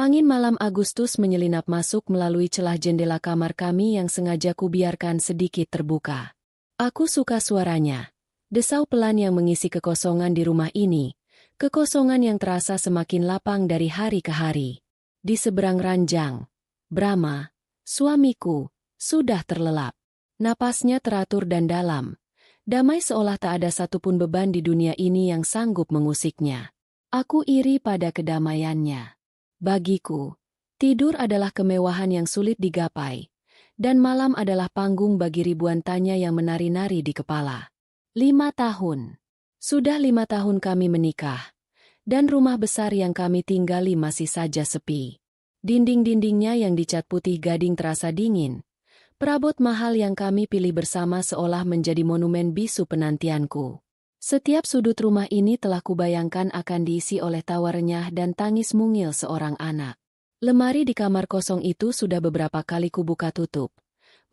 Angin malam Agustus menyelinap masuk melalui celah jendela kamar kami yang sengaja kubiarkan sedikit terbuka. Aku suka suaranya. Desau pelan yang mengisi kekosongan di rumah ini. Kekosongan yang terasa semakin lapang dari hari ke hari. Di seberang ranjang, Brahma, suamiku, sudah terlelap. Napasnya teratur dan dalam. Damai seolah tak ada satupun beban di dunia ini yang sanggup mengusiknya. Aku iri pada kedamaiannya. Bagiku, tidur adalah kemewahan yang sulit digapai, dan malam adalah panggung bagi ribuan tanya yang menari-nari di kepala. 5 tahun. Sudah 5 tahun kami menikah, dan rumah besar yang kami tinggali masih saja sepi. Dinding-dindingnya yang dicat putih gading terasa dingin. Perabot mahal yang kami pilih bersama seolah menjadi monumen bisu penantianku. Setiap sudut rumah ini telah kubayangkan akan diisi oleh tawa renyah dan tangis mungil seorang anak. Lemari di kamar kosong itu sudah beberapa kali kubuka tutup,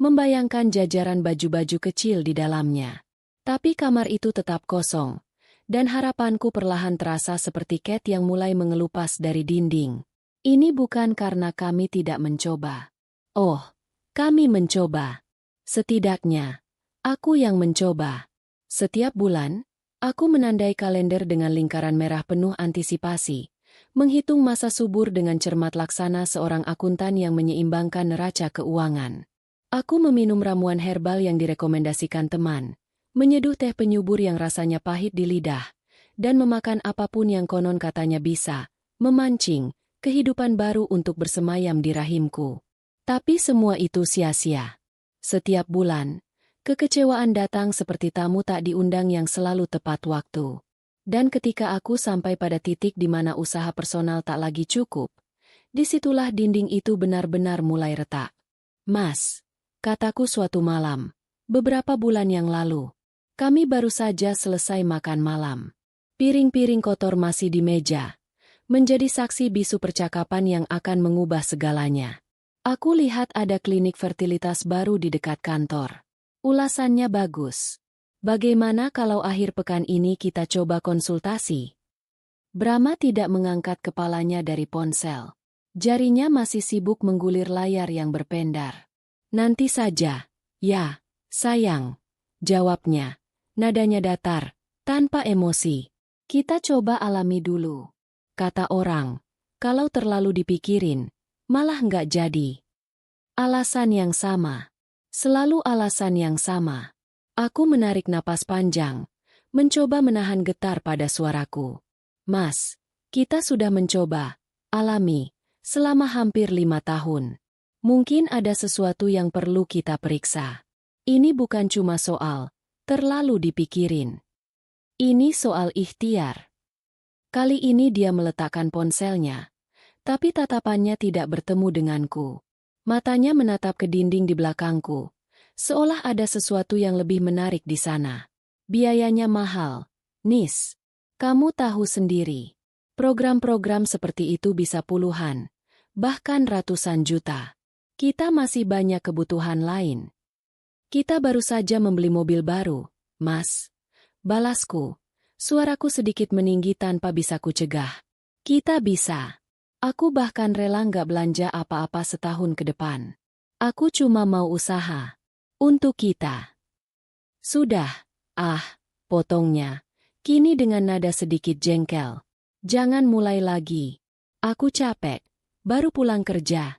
membayangkan jajaran baju-baju kecil di dalamnya. Tapi kamar itu tetap kosong, dan harapanku perlahan terasa seperti cat yang mulai mengelupas dari dinding. Ini bukan karena kami tidak mencoba. Oh, kami mencoba. Setidaknya, aku yang mencoba. Setiap bulan, aku menandai kalender dengan lingkaran merah penuh antisipasi, menghitung masa subur dengan cermat laksana seorang akuntan yang menyeimbangkan neraca keuangan. Aku meminum ramuan herbal yang direkomendasikan teman, menyeduh teh penyubur yang rasanya pahit di lidah, dan memakan apapun yang konon katanya bisa memancing kehidupan baru untuk bersemayam di rahimku. Tapi semua itu sia-sia. Setiap bulan, kekecewaan datang seperti tamu tak diundang yang selalu tepat waktu. Dan ketika aku sampai pada titik di mana usaha personal tak lagi cukup, disitulah dinding itu benar-benar mulai retak. Mas, kataku suatu malam, beberapa bulan yang lalu, kami baru saja selesai makan malam. Piring-piring kotor masih di meja, menjadi saksi bisu percakapan yang akan mengubah segalanya. Aku lihat ada klinik fertilitas baru di dekat kantor. Ulasannya bagus. Bagaimana kalau akhir pekan ini kita coba konsultasi? Brahma tidak mengangkat kepalanya dari ponsel. Jarinya masih sibuk menggulir layar yang berpendar. Nanti saja, ya, sayang. Jawabnya, nadanya datar, tanpa emosi. Kita coba alami dulu. Kata orang, kalau terlalu dipikirin, malah nggak jadi. Alasan yang sama. Selalu alasan yang sama. Aku menarik napas panjang, mencoba menahan getar pada suaraku. Mas, kita sudah mencoba, alami, selama hampir 5 tahun. Mungkin ada sesuatu yang perlu kita periksa. Ini bukan cuma soal terlalu dipikirin. Ini soal ikhtiar. Kali ini dia meletakkan ponselnya, tapi tatapannya tidak bertemu denganku. Matanya menatap ke dinding di belakangku, seolah ada sesuatu yang lebih menarik di sana. Biayanya mahal, Nis. Kamu tahu sendiri. Program-program seperti itu bisa puluhan, bahkan ratusan juta. Kita masih banyak kebutuhan lain. Kita baru saja membeli mobil baru, Mas. Balasku. Suaraku sedikit meninggi tanpa bisa kucegah. Kita bisa. Aku bahkan rela nggak belanja apa-apa setahun ke depan. Aku cuma mau usaha. Untuk kita. Sudah. Potongnya. Kini dengan nada sedikit jengkel. Jangan mulai lagi. Aku capek. Baru pulang kerja.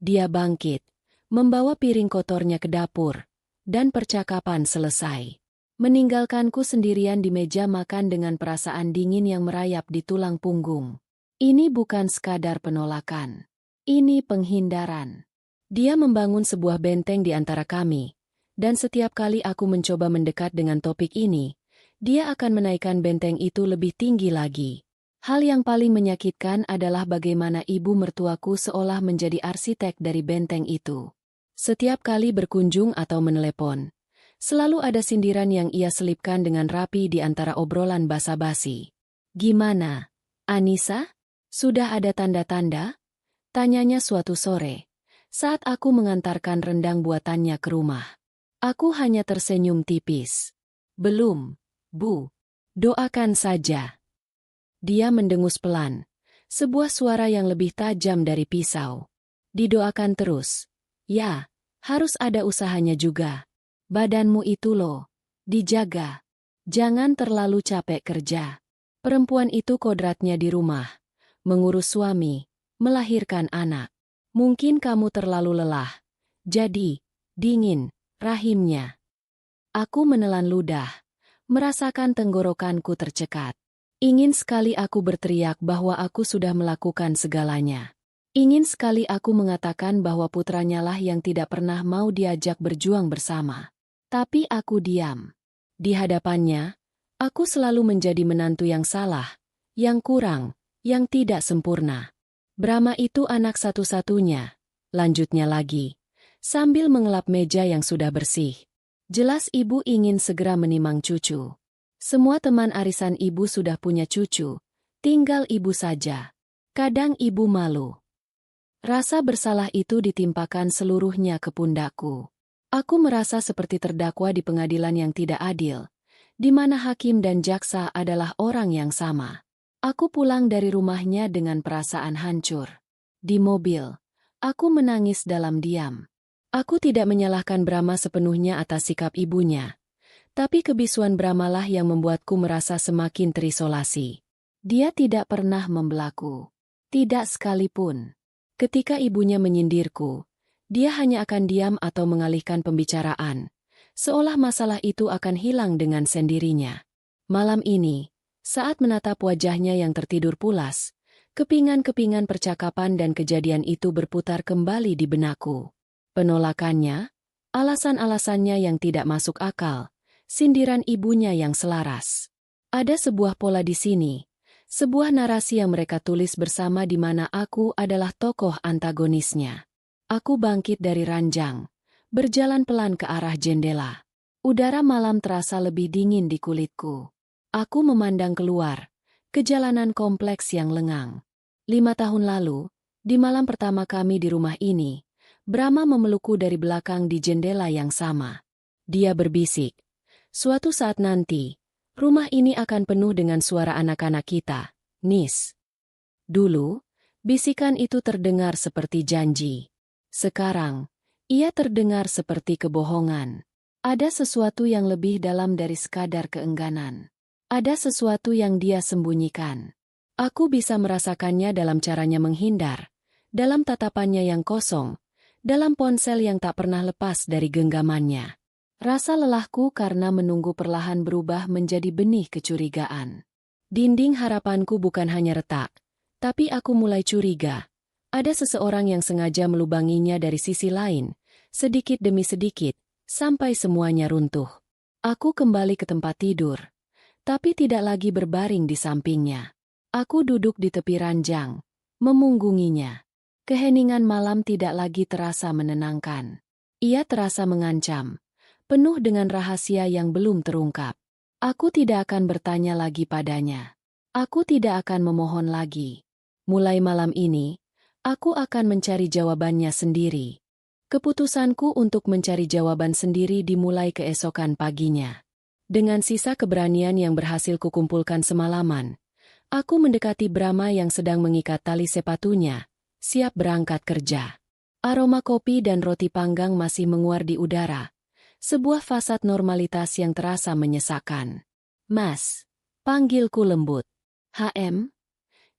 Dia bangkit. Membawa piring kotornya ke dapur. Dan percakapan selesai. Meninggalkanku sendirian di meja makan dengan perasaan dingin yang merayap di tulang punggung. Ini bukan sekadar penolakan. Ini penghindaran. Dia membangun sebuah benteng di antara kami, dan setiap kali aku mencoba mendekat dengan topik ini, dia akan menaikkan benteng itu lebih tinggi lagi. Hal yang paling menyakitkan adalah bagaimana ibu mertuaku seolah menjadi arsitek dari benteng itu. Setiap kali berkunjung atau menelepon, selalu ada sindiran yang ia selipkan dengan rapi di antara obrolan basa-basi. Gimana, Anissa? Sudah ada tanda-tanda? Tanyanya suatu sore, saat aku mengantarkan rendang buatannya ke rumah. Aku hanya tersenyum tipis. Belum, Bu. Doakan saja. Dia mendengus pelan, Sebuah suara yang lebih tajam dari pisau. Didoakan terus. Ya, harus ada usahanya juga. Badanmu itu loh. Dijaga. Jangan terlalu capek kerja. Perempuan itu kodratnya di rumah. Mengurus suami, melahirkan anak. Mungkin kamu terlalu lelah. Jadi, dingin, rahimnya. Aku menelan ludah. Merasakan tenggorokanku tercekat. Ingin sekali aku berteriak bahwa aku sudah melakukan segalanya. Ingin sekali aku mengatakan bahwa putranya lah yang tidak pernah mau diajak berjuang bersama. Tapi aku diam. Di hadapannya, aku selalu menjadi menantu yang salah, yang kurang, yang tidak sempurna. Brahma itu anak satu-satunya. Lanjutnya lagi, sambil mengelap meja yang sudah bersih. Jelas ibu ingin segera menimang cucu. Semua teman arisan ibu sudah punya cucu, tinggal ibu saja. Kadang ibu malu. Rasa bersalah itu ditimpakan seluruhnya ke pundakku. Aku merasa seperti terdakwa di pengadilan yang tidak adil, di mana hakim dan jaksa adalah orang yang sama. Aku pulang dari rumahnya dengan perasaan hancur. Di mobil, aku menangis dalam diam. Aku tidak menyalahkan Brahma sepenuhnya atas sikap ibunya. Tapi kebisuan Brahmalah yang membuatku merasa semakin terisolasi. Dia tidak pernah membelaku. Tidak sekalipun. Ketika ibunya menyindirku, dia hanya akan diam atau mengalihkan pembicaraan. Seolah masalah itu akan hilang dengan sendirinya. Malam ini, saat menatap wajahnya yang tertidur pulas, kepingan-kepingan percakapan dan kejadian itu berputar kembali di benakku. Penolakannya, alasan-alasannya yang tidak masuk akal, sindiran ibunya yang selaras. Ada sebuah pola di sini, sebuah narasi yang mereka tulis bersama di mana aku adalah tokoh antagonisnya. Aku bangkit dari ranjang, berjalan pelan ke arah jendela. Udara malam terasa lebih dingin di kulitku. Aku memandang keluar, ke jalanan kompleks yang lengang. 5 tahun lalu, di malam pertama kami di rumah ini, Brahma memelukku dari belakang di jendela yang sama. Dia berbisik, "Suatu saat nanti, rumah ini akan penuh dengan suara anak-anak kita, Nis." Dulu, bisikan itu terdengar seperti janji. Sekarang, ia terdengar seperti kebohongan. Ada sesuatu yang lebih dalam dari sekadar keengganan. Ada sesuatu yang dia sembunyikan. Aku bisa merasakannya dalam caranya menghindar, dalam tatapannya yang kosong, dalam ponsel yang tak pernah lepas dari genggamannya. Rasa lelahku karena menunggu perlahan berubah menjadi benih kecurigaan. Dinding harapanku bukan hanya retak, tapi aku mulai curiga. Ada seseorang yang sengaja melubanginya dari sisi lain, sedikit demi sedikit, sampai semuanya runtuh. Aku kembali ke tempat tidur, tapi tidak lagi berbaring di sampingnya. Aku duduk di tepi ranjang, memunggunginya. Keheningan malam tidak lagi terasa menenangkan. Ia terasa mengancam, penuh dengan rahasia yang belum terungkap. Aku tidak akan bertanya lagi padanya. Aku tidak akan memohon lagi. Mulai malam ini, aku akan mencari jawabannya sendiri. Keputusanku untuk mencari jawaban sendiri dimulai keesokan paginya. Dengan sisa keberanian yang berhasil kukumpulkan semalaman, aku mendekati Brahma yang sedang mengikat tali sepatunya, siap berangkat kerja. Aroma kopi dan roti panggang masih menguar di udara. Sebuah fasad normalitas yang terasa menyesakkan. "Mas," panggilku lembut. "HM?"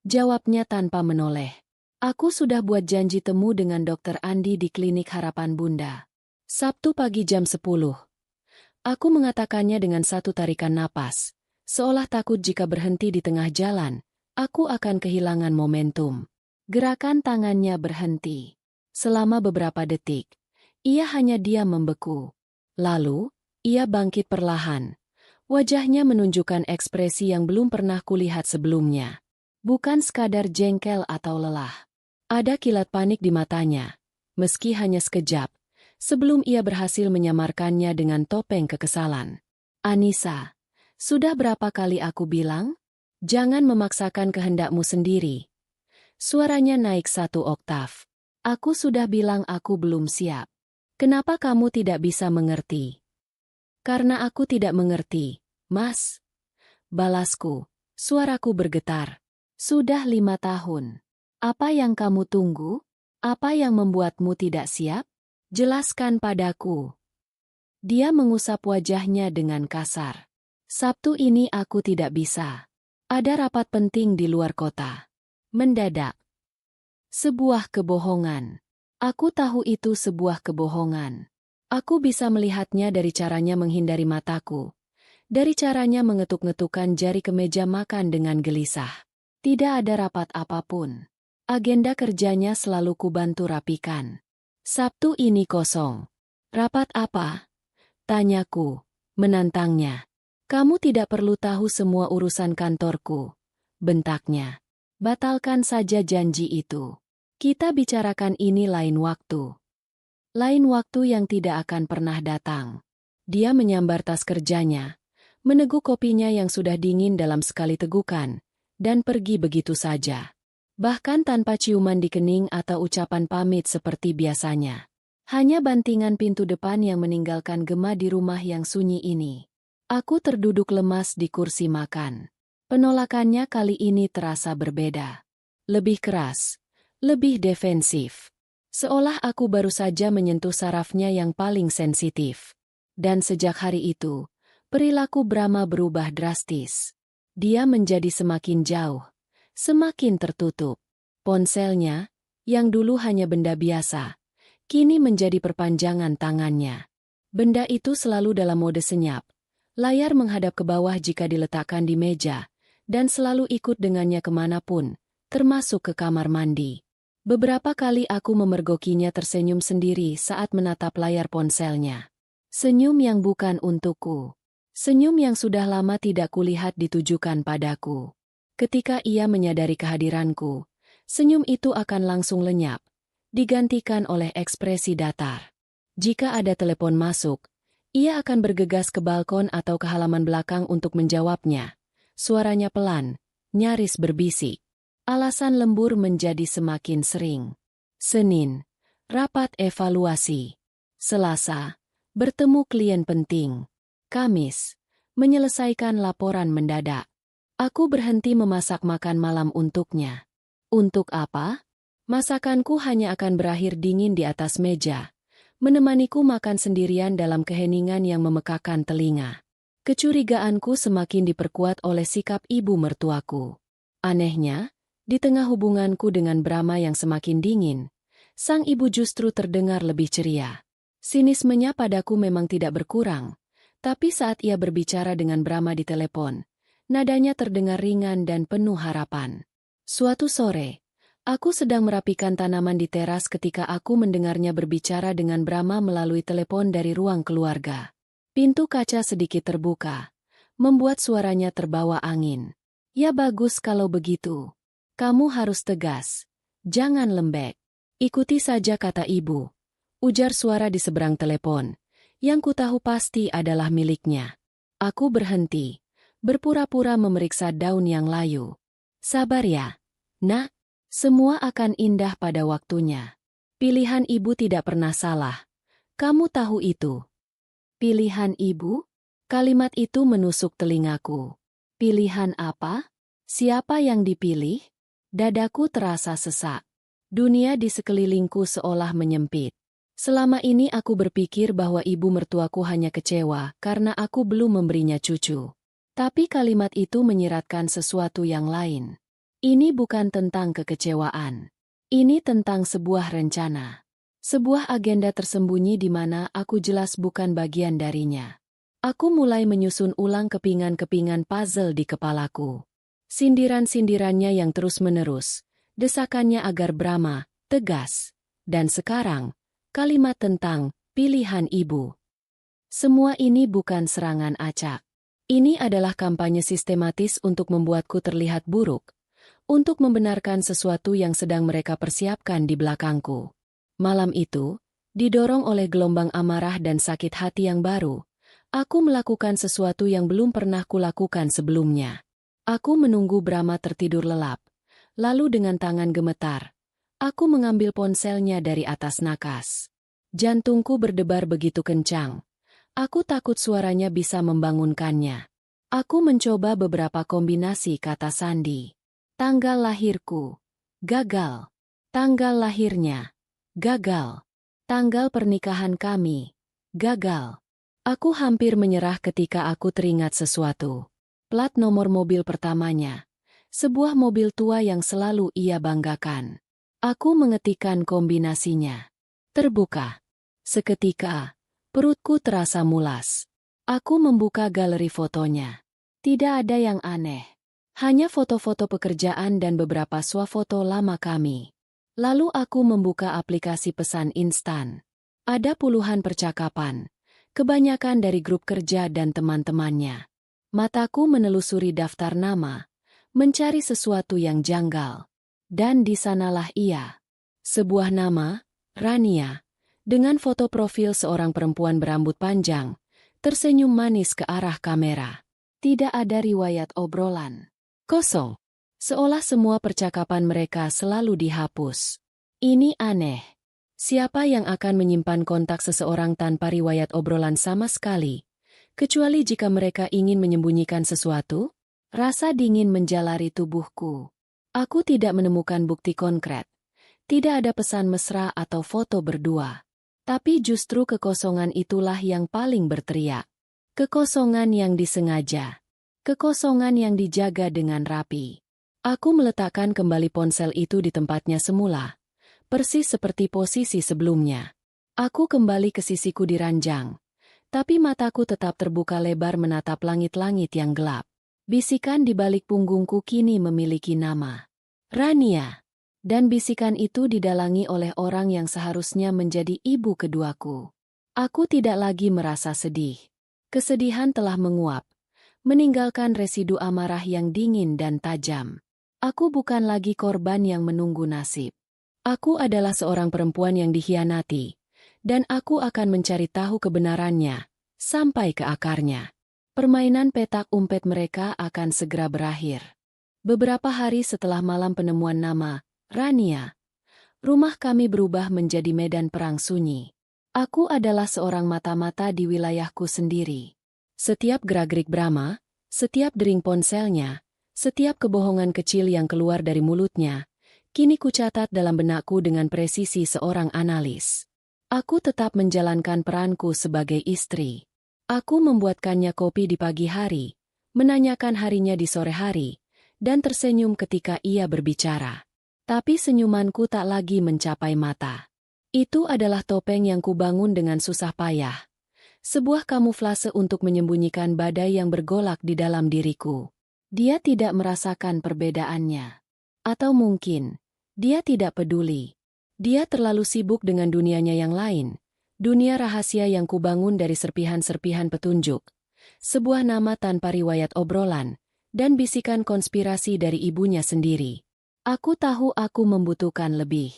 Jawabnya tanpa menoleh. "Aku sudah buat janji temu dengan Dokter Andi di Klinik Harapan Bunda. Sabtu pagi jam 10. Aku mengatakannya dengan satu tarikan napas, seolah takut jika berhenti di tengah jalan, aku akan kehilangan momentum. Gerakan tangannya berhenti. Selama beberapa detik, ia hanya diam membeku. Lalu, ia bangkit perlahan. Wajahnya menunjukkan ekspresi yang belum pernah kulihat sebelumnya. Bukan sekadar jengkel atau lelah. Ada kilat panik di matanya, meski hanya sekejap, sebelum ia berhasil menyamarkannya dengan topeng kekesalan. "Anissa, sudah berapa kali aku bilang? Jangan memaksakan kehendakmu sendiri." Suaranya naik 1 oktav. "Aku sudah bilang aku belum siap. Kenapa kamu tidak bisa mengerti?" "Karena aku tidak mengerti, Mas." Balasku, suaraku bergetar. Sudah 5 tahun. Apa yang kamu tunggu? Apa yang membuatmu tidak siap? Jelaskan padaku. Dia mengusap wajahnya dengan kasar. Sabtu ini aku tidak bisa. Ada rapat penting di luar kota. Mendadak. Sebuah kebohongan. Aku tahu itu sebuah kebohongan. Aku bisa melihatnya dari caranya menghindari mataku. Dari caranya mengetuk-ngetukkan jari ke meja makan dengan gelisah. Tidak ada rapat apapun. Agenda kerjanya selalu kubantu rapikan. Sabtu ini kosong. Rapat apa? Tanyaku, menantangnya. Kamu tidak perlu tahu semua urusan kantorku. Bentaknya. Batalkan saja janji itu. Kita bicarakan ini lain waktu. Lain waktu yang tidak akan pernah datang. Dia menyambar tas kerjanya, meneguk kopinya yang sudah dingin dalam sekali tegukan, dan pergi begitu saja. Bahkan tanpa ciuman di kening atau ucapan pamit seperti biasanya. Hanya bantingan pintu depan yang meninggalkan gema di rumah yang sunyi ini. Aku terduduk lemas di kursi makan. Penolakannya kali ini terasa berbeda. Lebih keras, lebih defensif. Seolah aku baru saja menyentuh sarafnya yang paling sensitif. Dan sejak hari itu, perilaku Brahma berubah drastis. Dia menjadi semakin jauh. Semakin tertutup. Ponselnya, yang dulu hanya benda biasa, kini menjadi perpanjangan tangannya. Benda itu selalu dalam mode senyap. Layar menghadap ke bawah jika diletakkan di meja, dan selalu ikut dengannya kemanapun, termasuk ke kamar mandi. Beberapa kali aku memergokinya tersenyum sendiri saat menatap layar ponselnya. Senyum yang bukan untukku. Senyum yang sudah lama tidak kulihat ditujukan padaku. Ketika ia menyadari kehadiranku, senyum itu akan langsung lenyap, digantikan oleh ekspresi datar. Jika ada telepon masuk, ia akan bergegas ke balkon atau ke halaman belakang untuk menjawabnya. Suaranya pelan, nyaris berbisik. Alasan lembur menjadi semakin sering. Senin, rapat evaluasi. Selasa, bertemu klien penting. Kamis, menyelesaikan laporan mendadak. Aku berhenti memasak makan malam untuknya. Untuk apa? Masakanku hanya akan berakhir dingin di atas meja, menemaniku makan sendirian dalam keheningan yang memekakan telinga. Kecurigaanku semakin diperkuat oleh sikap ibu mertuaku. Anehnya, di tengah hubunganku dengan Brahma yang semakin dingin, sang ibu justru terdengar lebih ceria. Sinismenya padaku memang tidak berkurang, tapi saat ia berbicara dengan Brahma di telepon, nadanya terdengar ringan dan penuh harapan. Suatu sore, aku sedang merapikan tanaman di teras ketika aku mendengarnya berbicara dengan Brahma melalui telepon dari ruang keluarga. Pintu kaca sedikit terbuka, membuat suaranya terbawa angin. Ya bagus kalau begitu. Kamu harus tegas. Jangan lembek. Ikuti saja kata ibu. Ujar suara di seberang telepon, yang kutahu pasti adalah miliknya. Aku berhenti. Berpura-pura memeriksa daun yang layu. Sabar ya, nak. Semua akan indah pada waktunya. Pilihan ibu tidak pernah salah. Kamu tahu itu. Pilihan ibu? Kalimat itu menusuk telingaku. Pilihan apa? Siapa yang dipilih? Dadaku terasa sesak. Dunia di sekelilingku seolah menyempit. Selama ini aku berpikir bahwa ibu mertuaku hanya kecewa karena aku belum memberinya cucu. Tapi kalimat itu menyiratkan sesuatu yang lain. Ini bukan tentang kekecewaan. Ini tentang sebuah rencana. Sebuah agenda tersembunyi di mana aku jelas bukan bagian darinya. Aku mulai menyusun ulang kepingan-kepingan puzzle di kepalaku. Sindiran-sindirannya yang terus-menerus, desakannya agar Brahma, tegas. Dan sekarang, kalimat tentang pilihan ibu. Semua ini bukan serangan acak. Ini adalah kampanye sistematis untuk membuatku terlihat buruk, untuk membenarkan sesuatu yang sedang mereka persiapkan di belakangku. Malam itu, didorong oleh gelombang amarah dan sakit hati yang baru, aku melakukan sesuatu yang belum pernah kulakukan sebelumnya. Aku menunggu Brahma tertidur lelap, lalu dengan tangan gemetar, aku mengambil ponselnya dari atas nakas. Jantungku berdebar begitu kencang. Aku takut suaranya bisa membangunkannya. Aku mencoba beberapa kombinasi kata sandi. Tanggal lahirku. Gagal. Tanggal lahirnya. Gagal. Tanggal pernikahan kami. Gagal. Aku hampir menyerah ketika aku teringat sesuatu. Plat nomor mobil pertamanya. Sebuah mobil tua yang selalu ia banggakan. Aku mengetikkan kombinasinya. Terbuka. Seketika, perutku terasa mulas. Aku membuka galeri fotonya. Tidak ada yang aneh. Hanya foto-foto pekerjaan dan beberapa swafoto lama kami. Lalu aku membuka aplikasi pesan instan. Ada puluhan percakapan. Kebanyakan dari grup kerja dan teman-temannya. Mataku menelusuri daftar nama, mencari sesuatu yang janggal. Dan di sanalah ia. Sebuah nama, Rania, dengan foto profil seorang perempuan berambut panjang, tersenyum manis ke arah kamera. Tidak ada riwayat obrolan. Kosong. Seolah semua percakapan mereka selalu dihapus. Ini aneh. Siapa yang akan menyimpan kontak seseorang tanpa riwayat obrolan sama sekali? Kecuali jika mereka ingin menyembunyikan sesuatu? Rasa dingin menjalari tubuhku. Aku tidak menemukan bukti konkret. Tidak ada pesan mesra atau foto berdua. Tapi justru kekosongan itulah yang paling berteriak. Kekosongan yang disengaja. Kekosongan yang dijaga dengan rapi. Aku meletakkan kembali ponsel itu di tempatnya semula. Persis seperti posisi sebelumnya. Aku kembali ke sisiku di ranjang. Tapi mataku tetap terbuka lebar menatap langit-langit yang gelap. Bisikan di balik punggungku kini memiliki nama. Rania. Dan bisikan itu didalangi oleh orang yang seharusnya menjadi ibu keduaku. Aku tidak lagi merasa sedih. Kesedihan telah menguap. Meninggalkan residu amarah yang dingin dan tajam. Aku bukan lagi korban yang menunggu nasib. Aku adalah seorang perempuan yang dikhianati, dan aku akan mencari tahu kebenarannya, sampai ke akarnya. Permainan petak umpet mereka akan segera berakhir. Beberapa hari setelah malam penemuan nama, Rania, rumah kami berubah menjadi medan perang sunyi. Aku adalah seorang mata-mata di wilayahku sendiri. Setiap gerak-gerik Brahma, setiap dering ponselnya, setiap kebohongan kecil yang keluar dari mulutnya, kini kucatat dalam benakku dengan presisi seorang analis. Aku tetap menjalankan peranku sebagai istri. Aku membuatkannya kopi di pagi hari, menanyakan harinya di sore hari, dan tersenyum ketika ia berbicara. Tapi senyumanku tak lagi mencapai mata. Itu adalah topeng yang kubangun dengan susah payah. Sebuah kamuflase untuk menyembunyikan badai yang bergolak di dalam diriku. Dia tidak merasakan perbedaannya. Atau mungkin, dia tidak peduli. Dia terlalu sibuk dengan dunianya yang lain. Dunia rahasia yang kubangun dari serpihan-serpihan petunjuk. Sebuah nama tanpa riwayat obrolan, dan bisikan konspirasi dari ibunya sendiri. Aku tahu aku membutuhkan lebih.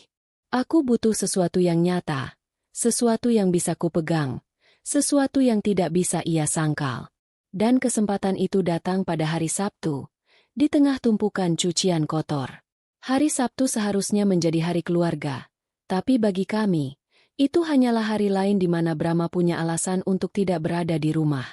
Aku butuh sesuatu yang nyata. Sesuatu yang bisa kupegang. Sesuatu yang tidak bisa ia sangkal. Dan kesempatan itu datang pada hari Sabtu, di tengah tumpukan cucian kotor. Hari Sabtu seharusnya menjadi hari keluarga, tapi bagi kami, itu hanyalah hari lain di mana Brahma punya alasan untuk tidak berada di rumah.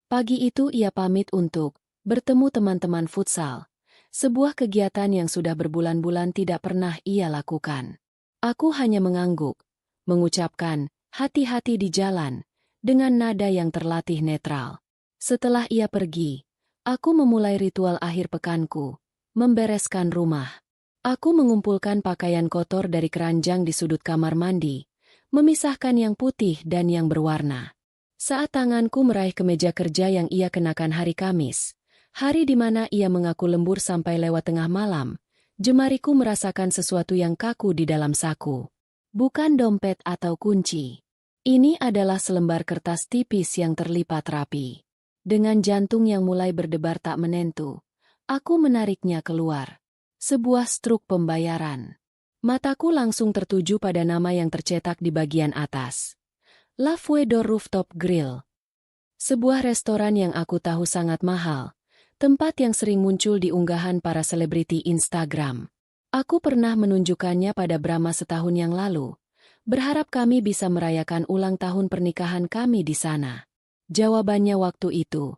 Pagi itu ia pamit untuk bertemu teman-teman futsal, sebuah kegiatan yang sudah berbulan-bulan tidak pernah ia lakukan. Aku hanya mengangguk, mengucapkan, hati-hati di jalan, dengan nada yang terlatih netral. Setelah ia pergi, aku memulai ritual akhir pekanku, membereskan rumah. Aku mengumpulkan pakaian kotor dari keranjang di sudut kamar mandi, memisahkan yang putih dan yang berwarna. Saat tanganku meraih kemeja kerja yang ia kenakan hari Kamis, hari di mana ia mengaku lembur sampai lewat tengah malam, jemariku merasakan sesuatu yang kaku di dalam saku. Bukan dompet atau kunci. Ini adalah selembar kertas tipis yang terlipat rapi. Dengan jantung yang mulai berdebar tak menentu, aku menariknya keluar. Sebuah struk pembayaran. Mataku langsung tertuju pada nama yang tercetak di bagian atas. La Fuedor Rooftop Grill. Sebuah restoran yang aku tahu sangat mahal, tempat yang sering muncul di unggahan para selebriti Instagram. Aku pernah menunjukkannya pada Brahma setahun yang lalu. Berharap kami bisa merayakan ulang tahun pernikahan kami di sana. Jawabannya waktu itu,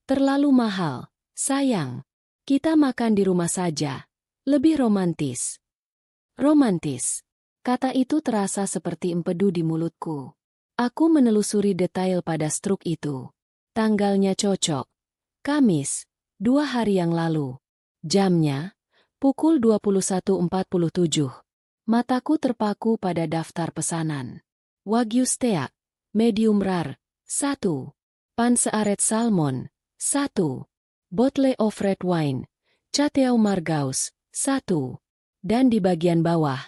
terlalu mahal, sayang. Kita makan di rumah saja. Lebih romantis. Romantis. Kata itu terasa seperti empedu di mulutku. Aku menelusuri detail pada struk itu. Tanggalnya cocok. Kamis, 2 hari yang lalu. Jamnya, pukul 21.47. Mataku terpaku pada daftar pesanan. Wagyu steak, medium rare, 1. Pan searet salmon, 1. Bottle of red wine, Chateau Margaux, 1. Dan di bagian bawah,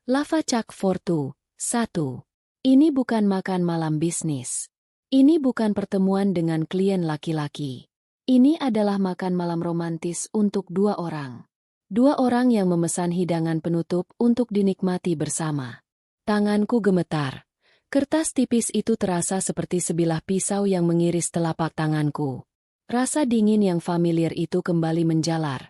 Lava Cak Fortu, 1. Ini bukan makan malam bisnis. Ini bukan pertemuan dengan klien laki-laki. Ini adalah makan malam romantis untuk 2 orang. 2 orang yang memesan hidangan penutup untuk dinikmati bersama. Tanganku gemetar. Kertas tipis itu terasa seperti sebilah pisau yang mengiris telapak tanganku. Rasa dingin yang familiar itu kembali menjalar.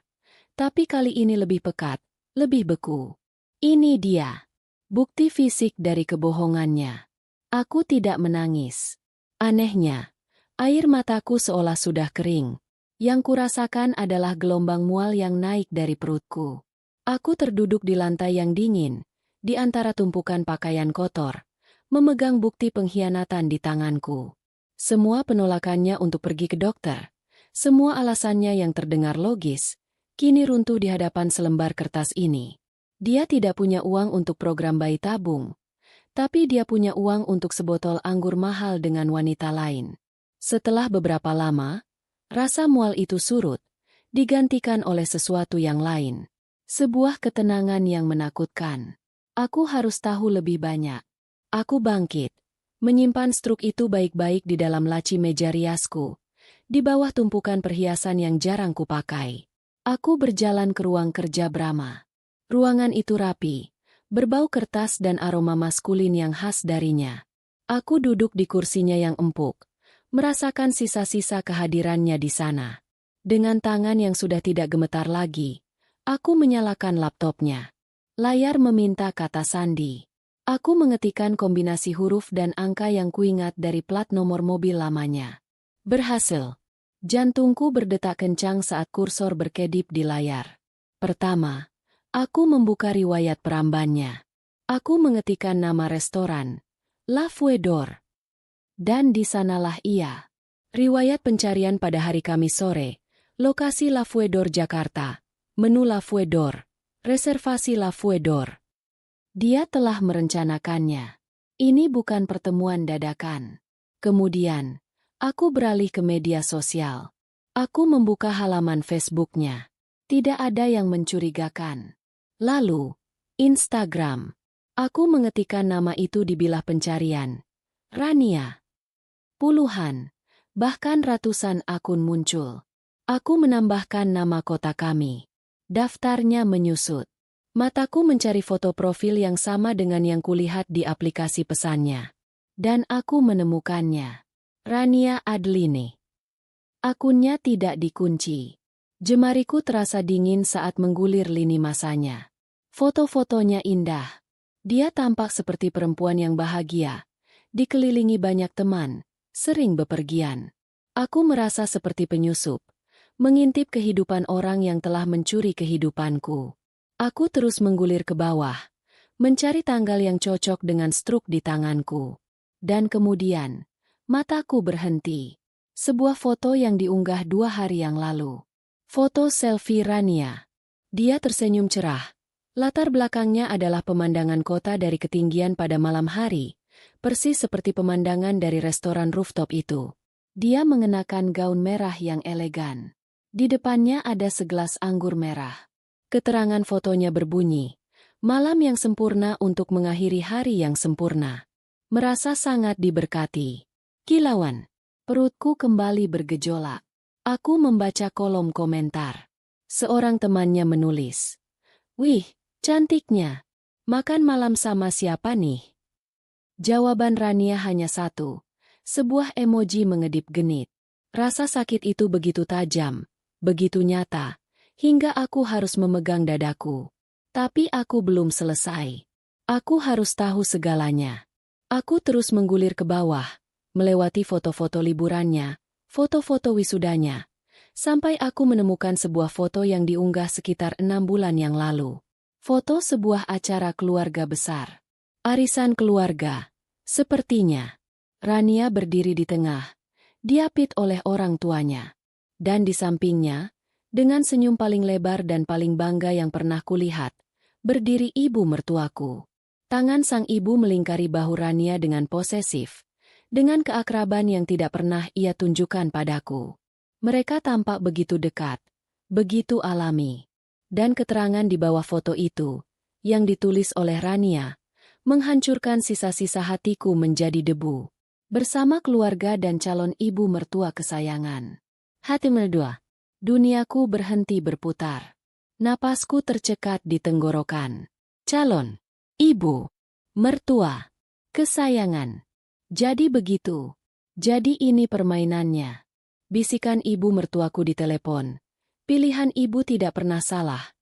Tapi kali ini lebih pekat, lebih beku. Ini dia. Bukti fisik dari kebohongannya. Aku tidak menangis. Anehnya, air mataku seolah sudah kering. Yang kurasakan adalah gelombang mual yang naik dari perutku. Aku terduduk di lantai yang dingin, di antara tumpukan pakaian kotor, memegang bukti pengkhianatan di tanganku. Semua penolakannya untuk pergi ke dokter, semua alasannya yang terdengar logis, kini runtuh di hadapan selembar kertas ini. Dia tidak punya uang untuk program bayi tabung, tapi dia punya uang untuk sebotol anggur mahal dengan wanita lain. Setelah beberapa lama, rasa mual itu surut, digantikan oleh sesuatu yang lain. Sebuah ketenangan yang menakutkan. Aku harus tahu lebih banyak. Aku bangkit, menyimpan struk itu baik-baik di dalam laci meja riasku, di bawah tumpukan perhiasan yang jarang kupakai. Aku berjalan ke ruang kerja Brahma. Ruangan itu rapi, berbau kertas dan aroma maskulin yang khas darinya. Aku duduk di kursinya yang empuk, merasakan sisa-sisa kehadirannya di sana. Dengan tangan yang sudah tidak gemetar lagi, aku menyalakan laptopnya. Layar meminta kata sandi. Aku mengetikkan kombinasi huruf dan angka yang kuingat dari plat nomor mobil lamanya. Berhasil. Jantungku berdetak kencang saat kursor berkedip di layar. Pertama, aku membuka riwayat perambannya. Aku mengetikkan nama restoran, La Fue d'Or. Dan di sanalah ia. Riwayat pencarian pada hari Kamis sore, lokasi La Fue d'Or Jakarta, menu La Fue d'Or, reservasi La Fue d'Or. Dia telah merencanakannya. Ini bukan pertemuan dadakan. Kemudian, aku beralih ke media sosial. Aku membuka halaman Facebooknya. Tidak ada yang mencurigakan. Lalu, Instagram. Aku mengetikkan nama itu di bilah pencarian. Rania. Puluhan, bahkan ratusan akun muncul. Aku menambahkan nama kota kami. Daftarnya menyusut. Mataku mencari foto profil yang sama dengan yang kulihat di aplikasi pesannya. Dan aku menemukannya. Rania Adline. Akunnya tidak dikunci. Jemariku terasa dingin saat menggulir lini masanya. Foto-fotonya indah. Dia tampak seperti perempuan yang bahagia, dikelilingi banyak teman, sering bepergian. Aku merasa seperti penyusup, mengintip kehidupan orang yang telah mencuri kehidupanku. Aku terus menggulir ke bawah, mencari tanggal yang cocok dengan struk di tanganku. Dan kemudian, mataku berhenti. Sebuah foto yang diunggah 2 hari yang lalu. Foto selfie Rania. Dia tersenyum cerah. Latar belakangnya adalah pemandangan kota dari ketinggian pada malam hari, persis seperti pemandangan dari restoran rooftop itu. Dia mengenakan gaun merah yang elegan. Di depannya ada segelas anggur merah. Keterangan fotonya berbunyi, malam yang sempurna untuk mengakhiri hari yang sempurna. Merasa sangat diberkati. Kilauan. Perutku kembali bergejolak. Aku membaca kolom komentar. Seorang temannya menulis, "Wih, cantiknya. Makan malam sama siapa nih?" Jawaban Rania hanya satu. Sebuah emoji mengedip genit. Rasa sakit itu begitu tajam, begitu nyata, hingga aku harus memegang dadaku. Tapi aku belum selesai. Aku harus tahu segalanya. Aku terus menggulir ke bawah, melewati foto-foto liburannya, foto-foto wisudanya, Sampai aku menemukan sebuah foto yang diunggah sekitar 6 bulan yang lalu. Foto sebuah acara keluarga besar. Arisan keluarga. Sepertinya. Rania berdiri di tengah, diapit oleh orang tuanya. Dan di sampingnya, dengan senyum paling lebar dan paling bangga yang pernah kulihat, berdiri ibu mertuaku. Tangan sang ibu melingkari bahu Rania dengan posesif, dengan keakraban yang tidak pernah ia tunjukkan padaku. Mereka tampak begitu dekat, begitu alami. Dan keterangan di bawah foto itu, yang ditulis oleh Rania, menghancurkan sisa-sisa hatiku menjadi debu. Bersama keluarga dan calon ibu mertua kesayangan. Hati merdua. Duniaku berhenti berputar. Napasku tercekat di tenggorokan. Calon ibu mertua kesayangan. Jadi begitu. Jadi ini permainannya. Bisikan ibu mertuaku di telepon. Pilihan ibu tidak pernah salah.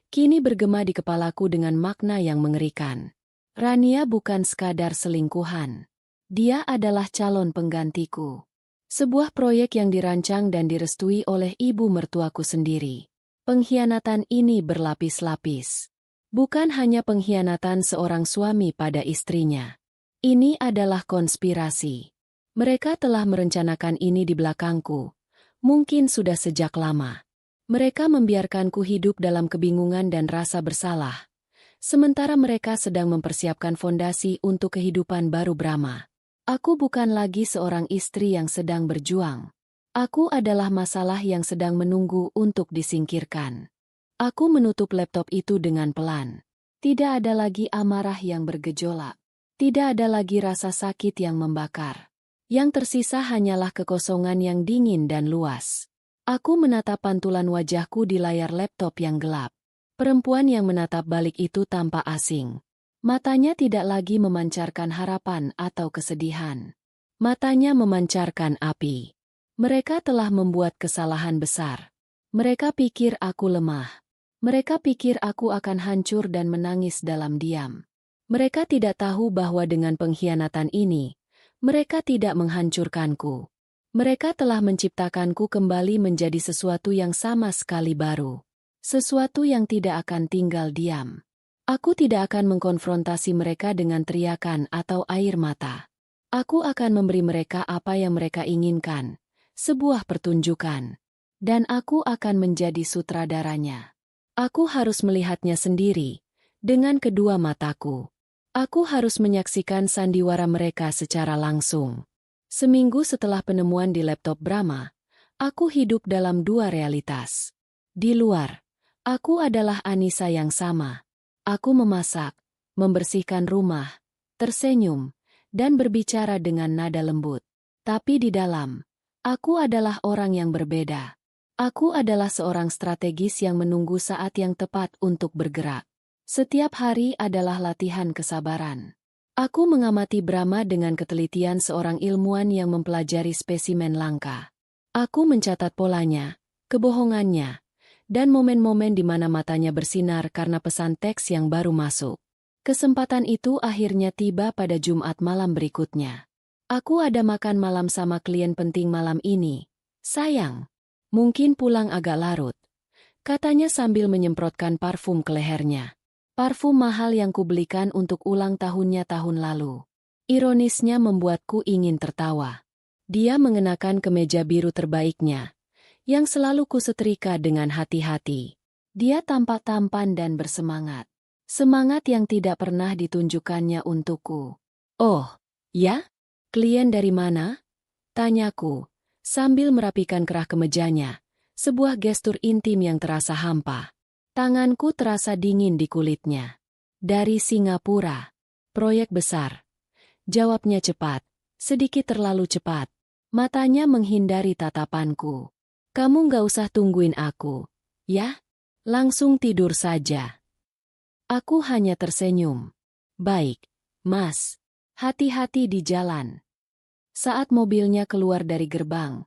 Kini bergema di kepalaku dengan makna yang mengerikan. Rania bukan sekadar selingkuhan. Dia adalah calon penggantiku. Sebuah proyek yang dirancang dan direstui oleh ibu mertuaku sendiri. Pengkhianatan ini berlapis-lapis. Bukan hanya pengkhianatan seorang suami pada istrinya. Ini adalah konspirasi. Mereka telah merencanakan ini di belakangku. Mungkin sudah sejak lama. Mereka membiarkanku hidup dalam kebingungan dan rasa bersalah. Sementara mereka sedang mempersiapkan fondasi untuk kehidupan baru Brahma. Aku bukan lagi seorang istri yang sedang berjuang. Aku adalah masalah yang sedang menunggu untuk disingkirkan. Aku menutup laptop itu dengan pelan. Tidak ada lagi amarah yang bergejolak. Tidak ada lagi rasa sakit yang membakar. Yang tersisa hanyalah kekosongan yang dingin dan luas. Aku menatap pantulan wajahku di layar laptop yang gelap. Perempuan yang menatap balik itu tampak asing. Matanya tidak lagi memancarkan harapan atau kesedihan. Matanya memancarkan api. Mereka telah membuat kesalahan besar. Mereka pikir aku lemah. Mereka pikir aku akan hancur dan menangis dalam diam. Mereka tidak tahu bahwa dengan pengkhianatan ini, mereka tidak menghancurkanku. Mereka telah menciptakanku kembali menjadi sesuatu yang sama sekali baru. Sesuatu yang tidak akan tinggal diam. Aku tidak akan mengkonfrontasi mereka dengan teriakan atau air mata. Aku akan memberi mereka apa yang mereka inginkan, sebuah pertunjukan. Dan aku akan menjadi sutradaranya. Aku harus melihatnya sendiri, dengan kedua mataku. Aku harus menyaksikan sandiwara mereka secara langsung. Seminggu setelah penemuan di laptop Brahma, aku hidup dalam dua realitas. Di luar, aku adalah Anissa yang sama. Aku memasak, membersihkan rumah, tersenyum, dan berbicara dengan nada lembut. Tapi di dalam, aku adalah orang yang berbeda. Aku adalah seorang strategis yang menunggu saat yang tepat untuk bergerak. Setiap hari adalah latihan kesabaran. Aku mengamati Brahma dengan ketelitian seorang ilmuwan yang mempelajari spesimen langka. Aku mencatat polanya, kebohongannya, dan momen-momen di mana matanya bersinar karena pesan teks yang baru masuk. Kesempatan itu akhirnya tiba pada Jumat malam berikutnya. Aku ada makan malam sama klien penting malam ini. Sayang, mungkin pulang agak larut, katanya sambil menyemprotkan parfum ke lehernya. Parfum mahal yang kubelikan untuk ulang tahunnya tahun lalu. Ironisnya membuatku ingin tertawa. Dia mengenakan kemeja biru terbaiknya, yang selalu kusetrika dengan hati-hati. Dia tampak tampan dan bersemangat. Semangat yang tidak pernah ditunjukkannya untukku. Oh, ya? Klien dari mana? Tanyaku, sambil merapikan kerah kemejanya, sebuah gestur intim yang terasa hampa. Tanganku terasa dingin di kulitnya. Dari Singapura. Proyek besar. Jawabnya cepat, sedikit terlalu cepat. Matanya menghindari tatapanku. Kamu nggak usah tungguin aku, ya? Langsung tidur saja. Aku hanya tersenyum. Baik, Mas. Hati-hati di jalan. Saat mobilnya keluar dari gerbang,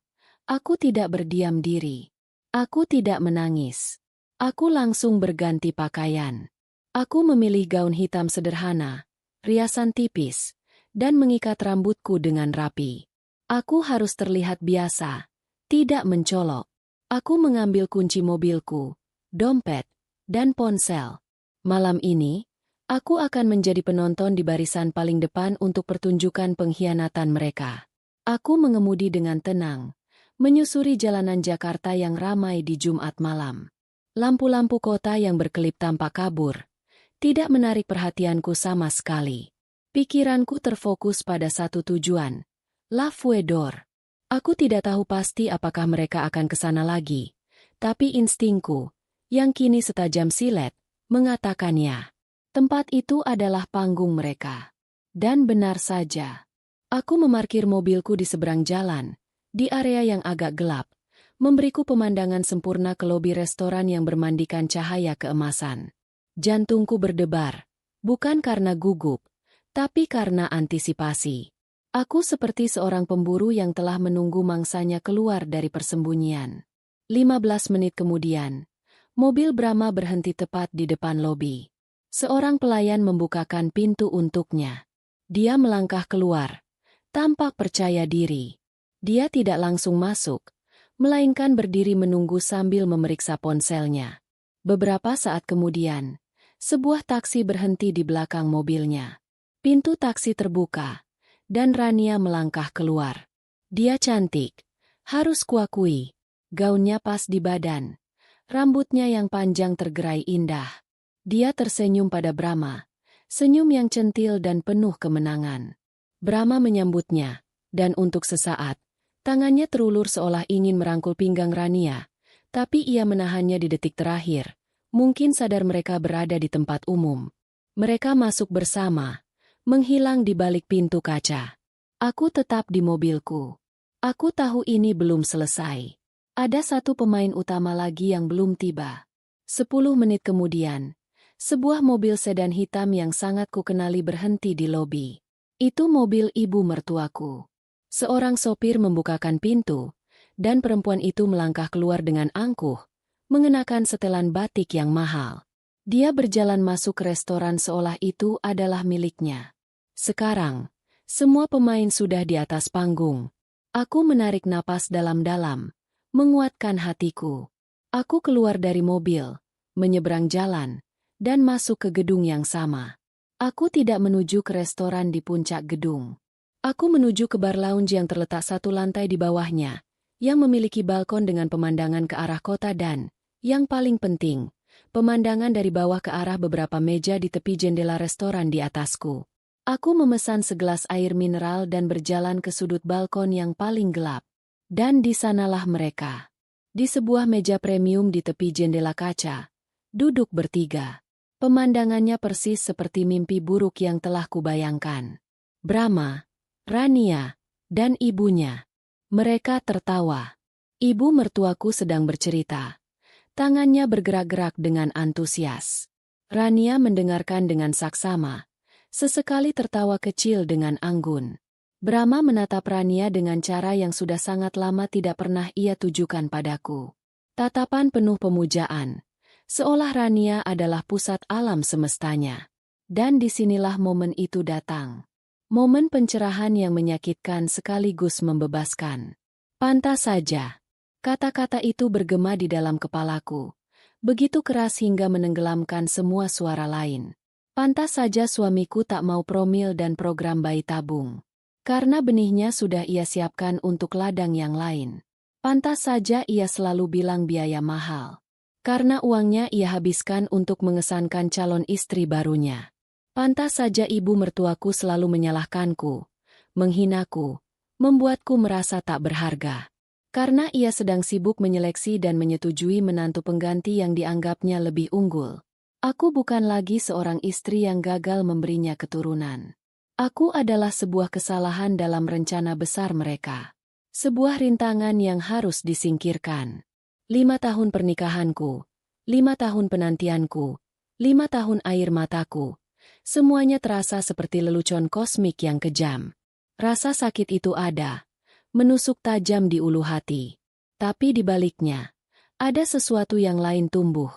aku tidak berdiam diri. Aku tidak menangis. Aku langsung berganti pakaian. Aku memilih gaun hitam sederhana, riasan tipis, dan mengikat rambutku dengan rapi. Aku harus terlihat biasa, tidak mencolok. Aku mengambil kunci mobilku, dompet, dan ponsel. Malam ini, aku akan menjadi penonton di barisan paling depan untuk pertunjukan pengkhianatan mereka. Aku mengemudi dengan tenang, menyusuri jalanan Jakarta yang ramai di Jumat malam. Lampu-lampu kota yang berkelip tampak kabur, tidak menarik perhatianku sama sekali. Pikiranku terfokus pada satu tujuan, La Fue d'Or. Aku tidak tahu pasti apakah mereka akan ke sana lagi, tapi instingku, yang kini setajam silet, mengatakan ya. Tempat itu adalah panggung mereka. Dan benar saja. Aku memarkir mobilku di seberang jalan, di area yang agak gelap, memberiku pemandangan sempurna ke lobi restoran yang bermandikan cahaya keemasan. Jantungku berdebar, bukan karena gugup, tapi karena antisipasi. Aku seperti seorang pemburu yang telah menunggu mangsanya keluar dari persembunyian. 15 menit kemudian, mobil Brahma berhenti tepat di depan lobi. Seorang pelayan membukakan pintu untuknya. Dia melangkah keluar, tampak percaya diri. Dia tidak langsung masuk, melainkan berdiri menunggu sambil memeriksa ponselnya. Beberapa saat kemudian, sebuah taksi berhenti di belakang mobilnya. Pintu taksi terbuka, dan Rania melangkah keluar. Dia cantik, harus kuakui. Gaunnya pas di badan, rambutnya yang panjang tergerai indah. Dia tersenyum pada Brahma, senyum yang centil dan penuh kemenangan. Brahma menyambutnya, dan untuk sesaat, tangannya terulur seolah ingin merangkul pinggang Rania, tapi ia menahannya di detik terakhir. Mungkin sadar mereka berada di tempat umum. Mereka masuk bersama, menghilang di balik pintu kaca. Aku tetap di mobilku. Aku tahu ini belum selesai. Ada satu pemain utama lagi yang belum tiba. 10 menit kemudian, sebuah mobil sedan hitam yang sangat kukenali berhenti di lobi. Itu mobil ibu mertuaku. Seorang sopir membukakan pintu, dan perempuan itu melangkah keluar dengan angkuh, mengenakan setelan batik yang mahal. Dia berjalan masuk ke restoran seolah itu adalah miliknya. Sekarang, semua pemain sudah di atas panggung. Aku menarik napas dalam-dalam, menguatkan hatiku. Aku keluar dari mobil, menyeberang jalan, dan masuk ke gedung yang sama. Aku tidak menuju ke restoran di puncak gedung. Aku menuju ke bar lounge yang terletak satu lantai di bawahnya, yang memiliki balkon dengan pemandangan ke arah kota dan, yang paling penting, pemandangan dari bawah ke arah beberapa meja di tepi jendela restoran di atasku. Aku memesan segelas air mineral dan berjalan ke sudut balkon yang paling gelap. Dan di sanalah mereka. Di sebuah meja premium di tepi jendela kaca, duduk bertiga. Pemandangannya persis seperti mimpi buruk yang telah kubayangkan. Brahma, Rania, dan ibunya. Mereka tertawa. Ibu mertuaku sedang bercerita. Tangannya bergerak-gerak dengan antusias. Rania mendengarkan dengan saksama. Sesekali tertawa kecil dengan anggun. Brahma menatap Rania dengan cara yang sudah sangat lama tidak pernah ia tujukan padaku. Tatapan penuh pemujaan, seolah Rania adalah pusat alam semestanya. Dan disinilah momen itu datang. Momen pencerahan yang menyakitkan sekaligus membebaskan. Pantas saja. Kata-kata itu bergema di dalam kepalaku. Begitu keras hingga menenggelamkan semua suara lain. Pantas saja suamiku tak mau promil dan program bayi tabung. Karena benihnya sudah ia siapkan untuk ladang yang lain. Pantas saja ia selalu bilang biaya mahal. Karena uangnya ia habiskan untuk mengesankan calon istri barunya. Pantas saja ibu mertuaku selalu menyalahkanku, menghinaku, membuatku merasa tak berharga. Karena ia sedang sibuk menyeleksi dan menyetujui menantu pengganti yang dianggapnya lebih unggul. Aku bukan lagi seorang istri yang gagal memberinya keturunan. Aku adalah sebuah kesalahan dalam rencana besar mereka. Sebuah rintangan yang harus disingkirkan. 5 tahun pernikahanku, 5 tahun penantianku, 5 tahun air mataku. Semuanya terasa seperti lelucon kosmik yang kejam. Rasa sakit itu ada, menusuk tajam di ulu hati. Tapi di baliknya, ada sesuatu yang lain tumbuh.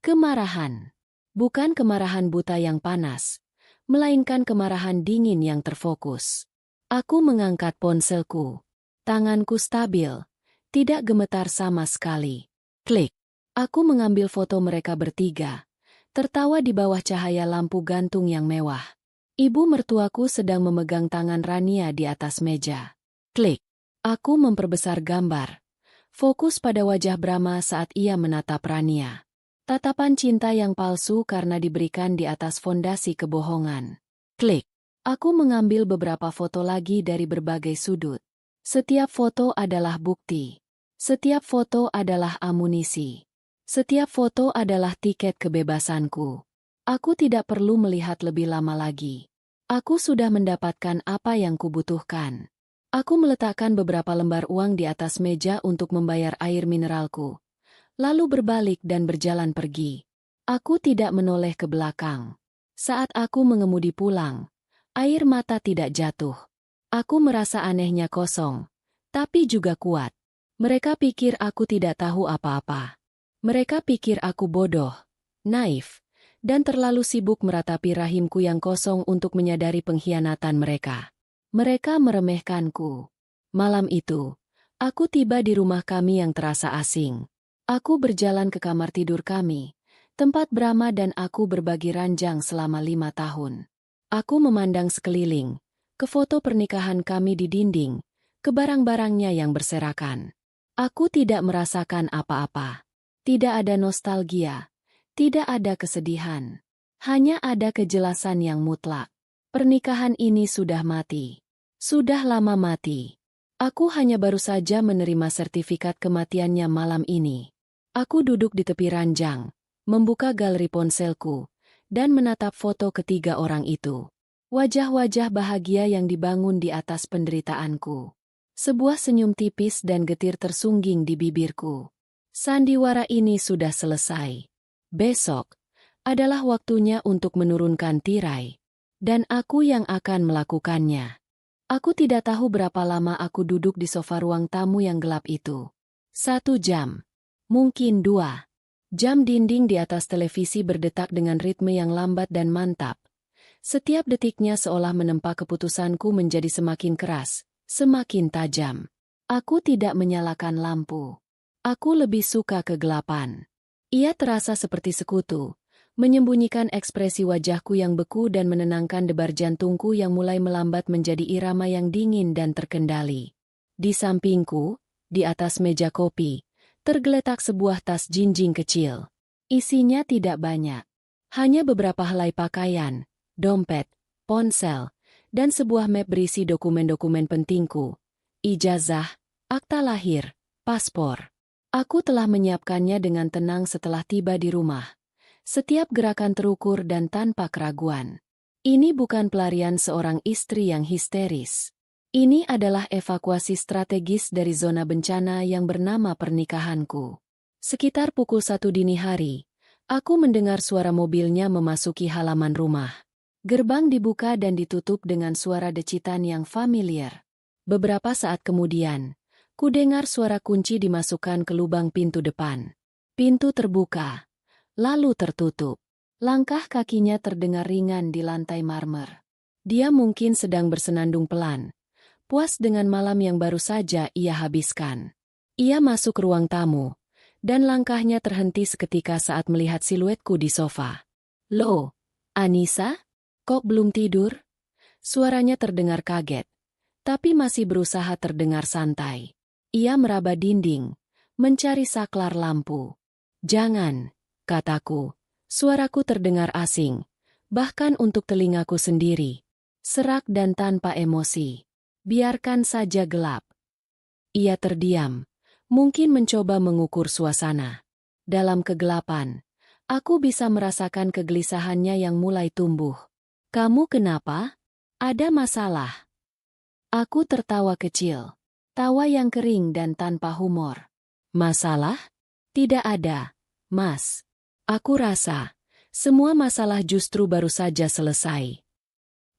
Kemarahan. Bukan kemarahan buta yang panas, melainkan kemarahan dingin yang terfokus. Aku mengangkat ponselku. Tanganku stabil, Tidak gemetar sama sekali. Klik. Aku mengambil foto mereka bertiga, tertawa di bawah cahaya lampu gantung yang mewah. Ibu mertuaku sedang memegang tangan Rania di atas meja. Klik. Aku memperbesar gambar. Fokus pada wajah Brahma saat ia menatap Rania. Tatapan cinta yang palsu karena diberikan di atas fondasi kebohongan. Klik. Aku mengambil beberapa foto lagi dari berbagai sudut. Setiap foto adalah bukti. Setiap foto adalah amunisi. Setiap foto adalah tiket kebebasanku. Aku tidak perlu melihat lebih lama lagi. Aku sudah mendapatkan apa yang kubutuhkan. Aku meletakkan beberapa lembar uang di atas meja untuk membayar air mineralku. Lalu berbalik dan berjalan pergi. Aku tidak menoleh ke belakang. Saat aku mengemudi pulang, air mata tidak jatuh. Aku merasa anehnya kosong, tapi juga kuat. Mereka pikir aku tidak tahu apa-apa. Mereka pikir aku bodoh, naif, dan terlalu sibuk meratapi rahimku yang kosong untuk menyadari pengkhianatan mereka. Mereka meremehkanku. Malam itu, aku tiba di rumah kami yang terasa asing. Aku berjalan ke kamar tidur kami, tempat Brahma dan aku berbagi ranjang selama 5 tahun. Aku memandang sekeliling, ke foto pernikahan kami di dinding, ke barang-barangnya yang berserakan. Aku tidak merasakan apa-apa. Tidak ada nostalgia, tidak ada kesedihan. Hanya ada kejelasan yang mutlak. Pernikahan ini sudah mati. Sudah lama mati. Aku hanya baru saja menerima sertifikat kematiannya malam ini. Aku duduk di tepi ranjang, membuka galeri ponselku, dan menatap foto ketiga orang itu. Wajah-wajah bahagia yang dibangun di atas penderitaanku. Sebuah senyum tipis dan getir tersungging di bibirku. Sandiwara ini sudah selesai. Besok adalah waktunya untuk menurunkan tirai. Dan aku yang akan melakukannya. Aku tidak tahu berapa lama aku duduk di sofa ruang tamu yang gelap itu. 1 jam. Mungkin 2 jam. Dinding di atas televisi berdetak dengan ritme yang lambat dan mantap. Setiap detiknya seolah menempa keputusanku menjadi semakin keras, semakin tajam. Aku tidak menyalakan lampu. Aku lebih suka kegelapan. Ia terasa seperti sekutu. Menyembunyikan ekspresi wajahku yang beku dan menenangkan debar jantungku yang mulai melambat menjadi irama yang dingin dan terkendali. Di sampingku, di atas meja kopi, tergeletak sebuah tas jinjing kecil. Isinya tidak banyak. Hanya beberapa helai pakaian, dompet, ponsel, dan sebuah map berisi dokumen-dokumen pentingku. Ijazah, akta lahir, paspor. Aku telah menyiapkannya dengan tenang setelah tiba di rumah. Setiap gerakan terukur dan tanpa keraguan. Ini bukan pelarian seorang istri yang histeris. Ini adalah evakuasi strategis dari zona bencana yang bernama pernikahanku. Sekitar pukul 1 dini hari, aku mendengar suara mobilnya memasuki halaman rumah. Gerbang dibuka dan ditutup dengan suara decitan yang familiar. Beberapa saat kemudian, kudengar suara kunci dimasukkan ke lubang pintu depan. Pintu terbuka. Lalu tertutup. Langkah kakinya terdengar ringan di lantai marmer. Dia mungkin sedang bersenandung pelan, puas dengan malam yang baru saja ia habiskan. Ia masuk ke ruang tamu, dan langkahnya terhenti seketika saat melihat siluetku di sofa. "Loh, Anissa? Kok belum tidur?" Suaranya terdengar kaget, tapi masih berusaha terdengar santai. Ia meraba dinding, mencari saklar lampu. "Jangan," kataku. Suaraku terdengar asing, bahkan untuk telingaku sendiri. Serak dan tanpa emosi. "Biarkan saja gelap." Ia terdiam, mungkin mencoba mengukur suasana. Dalam kegelapan, aku bisa merasakan kegelisahannya yang mulai tumbuh. "Kamu kenapa? Ada masalah?" Aku tertawa kecil. Tawa yang kering dan tanpa humor. "Masalah? Tidak ada, Mas. Aku rasa, semua masalah justru baru saja selesai."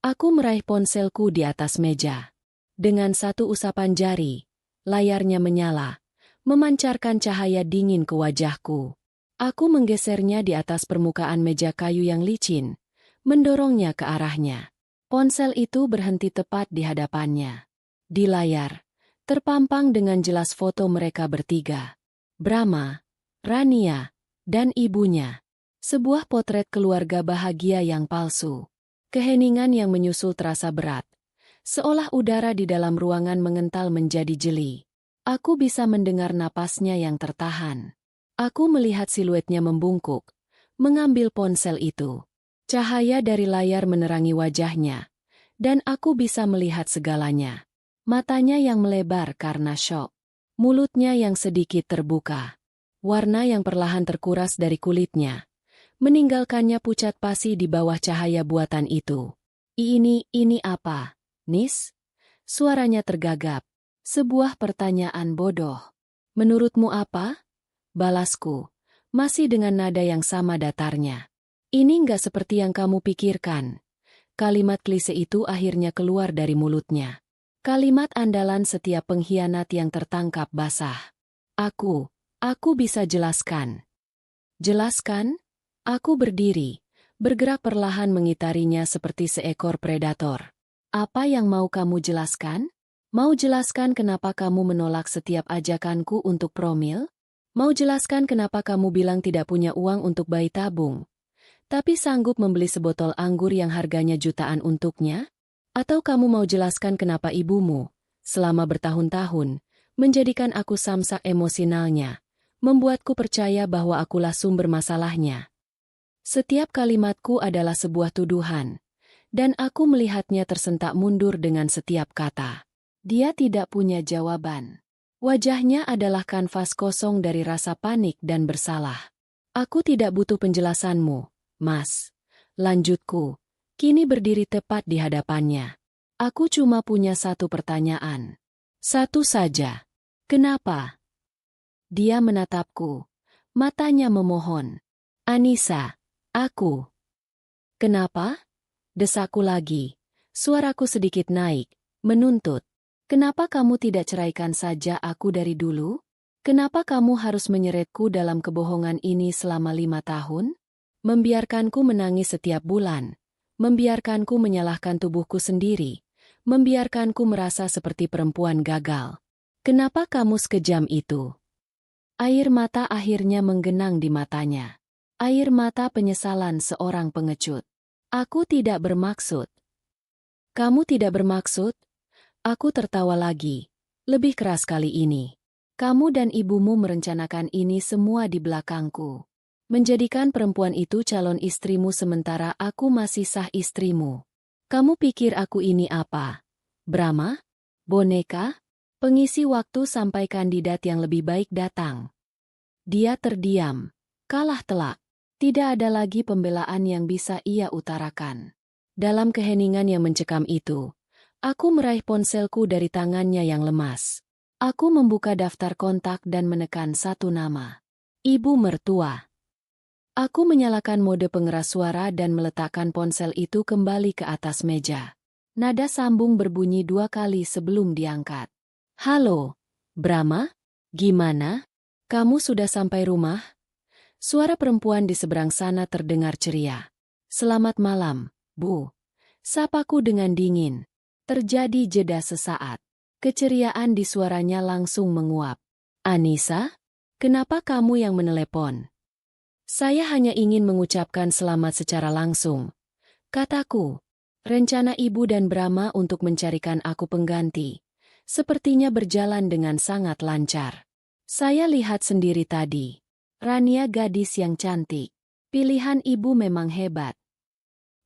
Aku meraih ponselku di atas meja. Dengan satu usapan jari, layarnya menyala, memancarkan cahaya dingin ke wajahku. Aku menggesernya di atas permukaan meja kayu yang licin, mendorongnya ke arahnya. Ponsel itu berhenti tepat di hadapannya. Di layar, Terpampang dengan jelas foto mereka bertiga. Brahma, Rania, dan ibunya. Sebuah potret keluarga bahagia yang palsu. Keheningan yang menyusul terasa berat. Seolah udara di dalam ruangan mengental menjadi jeli. Aku bisa mendengar napasnya yang tertahan. Aku melihat siluetnya membungkuk, mengambil ponsel itu. Cahaya dari layar menerangi wajahnya, dan aku bisa melihat segalanya. Matanya yang melebar karena syok. Mulutnya yang sedikit terbuka. Warna yang perlahan terkuras dari kulitnya, meninggalkannya pucat pasi di bawah cahaya buatan itu. Ini apa, Nis? Suaranya tergagap. Sebuah pertanyaan bodoh. Menurutmu apa? Balasku, masih dengan nada yang sama datarnya. Ini nggak seperti yang kamu pikirkan. Kalimat klise itu akhirnya keluar dari mulutnya. Kalimat andalan setiap pengkhianat yang tertangkap basah. Aku bisa jelaskan. Jelaskan? Aku berdiri, bergerak perlahan mengitarinya seperti seekor predator. Apa yang mau kamu jelaskan? Mau jelaskan kenapa kamu menolak setiap ajakanku untuk promil? Mau jelaskan kenapa kamu bilang tidak punya uang untuk bayi tabung, tapi sanggup membeli sebotol anggur yang harganya jutaan untuknya? Atau kamu mau jelaskan kenapa ibumu, selama bertahun-tahun, menjadikan aku samsak emosionalnya, membuatku percaya bahwa akulah sumber masalahnya? Setiap kalimatku adalah sebuah tuduhan, dan aku melihatnya tersentak mundur dengan setiap kata. Dia tidak punya jawaban. Wajahnya adalah kanvas kosong dari rasa panik dan bersalah. Aku tidak butuh penjelasanmu, Mas. Lanjutku. Kini berdiri tepat di hadapannya. Aku cuma punya satu pertanyaan. Satu saja. Kenapa? Dia menatapku. Matanya memohon. Anissa, aku. Kenapa? Desaku lagi. Suaraku sedikit naik, menuntut. Kenapa kamu tidak ceraikan saja aku dari dulu? Kenapa kamu harus menyeretku dalam kebohongan ini selama 5 tahun? Membiarkanku menangis setiap bulan. Membiarkanku menyalahkan tubuhku sendiri, membiarkanku merasa seperti perempuan gagal. Kenapa kamu sekejam itu? Air mata akhirnya menggenang di matanya. Air mata penyesalan seorang pengecut. Aku tidak bermaksud. Kamu tidak bermaksud? Aku tertawa lagi, lebih keras kali ini. Kamu dan ibumu merencanakan ini semua di belakangku. Menjadikan perempuan itu calon istrimu sementara aku masih sah istrimu. Kamu pikir aku ini apa? Brahma? Boneka? Pengisi waktu sampai kandidat yang lebih baik datang. Dia terdiam. Kalah telak. Tidak ada lagi pembelaan yang bisa ia utarakan. Dalam keheningan yang mencekam itu, aku meraih ponselku dari tangannya yang lemas. Aku membuka daftar kontak dan menekan satu nama. Ibu mertua. Aku menyalakan mode pengeras suara dan meletakkan ponsel itu kembali ke atas meja. Nada sambung berbunyi 2 kali sebelum diangkat. Halo, Brahma? Gimana? Kamu sudah sampai rumah? Suara perempuan di seberang sana terdengar ceria. Selamat malam, Bu. Sapaku dengan dingin. Terjadi jeda sesaat. Keceriaan di suaranya langsung menguap. Anissa? Kenapa kamu yang menelepon? Saya hanya ingin mengucapkan selamat secara langsung. Kataku, rencana Ibu dan Brahma untuk mencarikan aku pengganti sepertinya berjalan dengan sangat lancar. Saya lihat sendiri tadi. Rania gadis yang cantik. Pilihan Ibu memang hebat.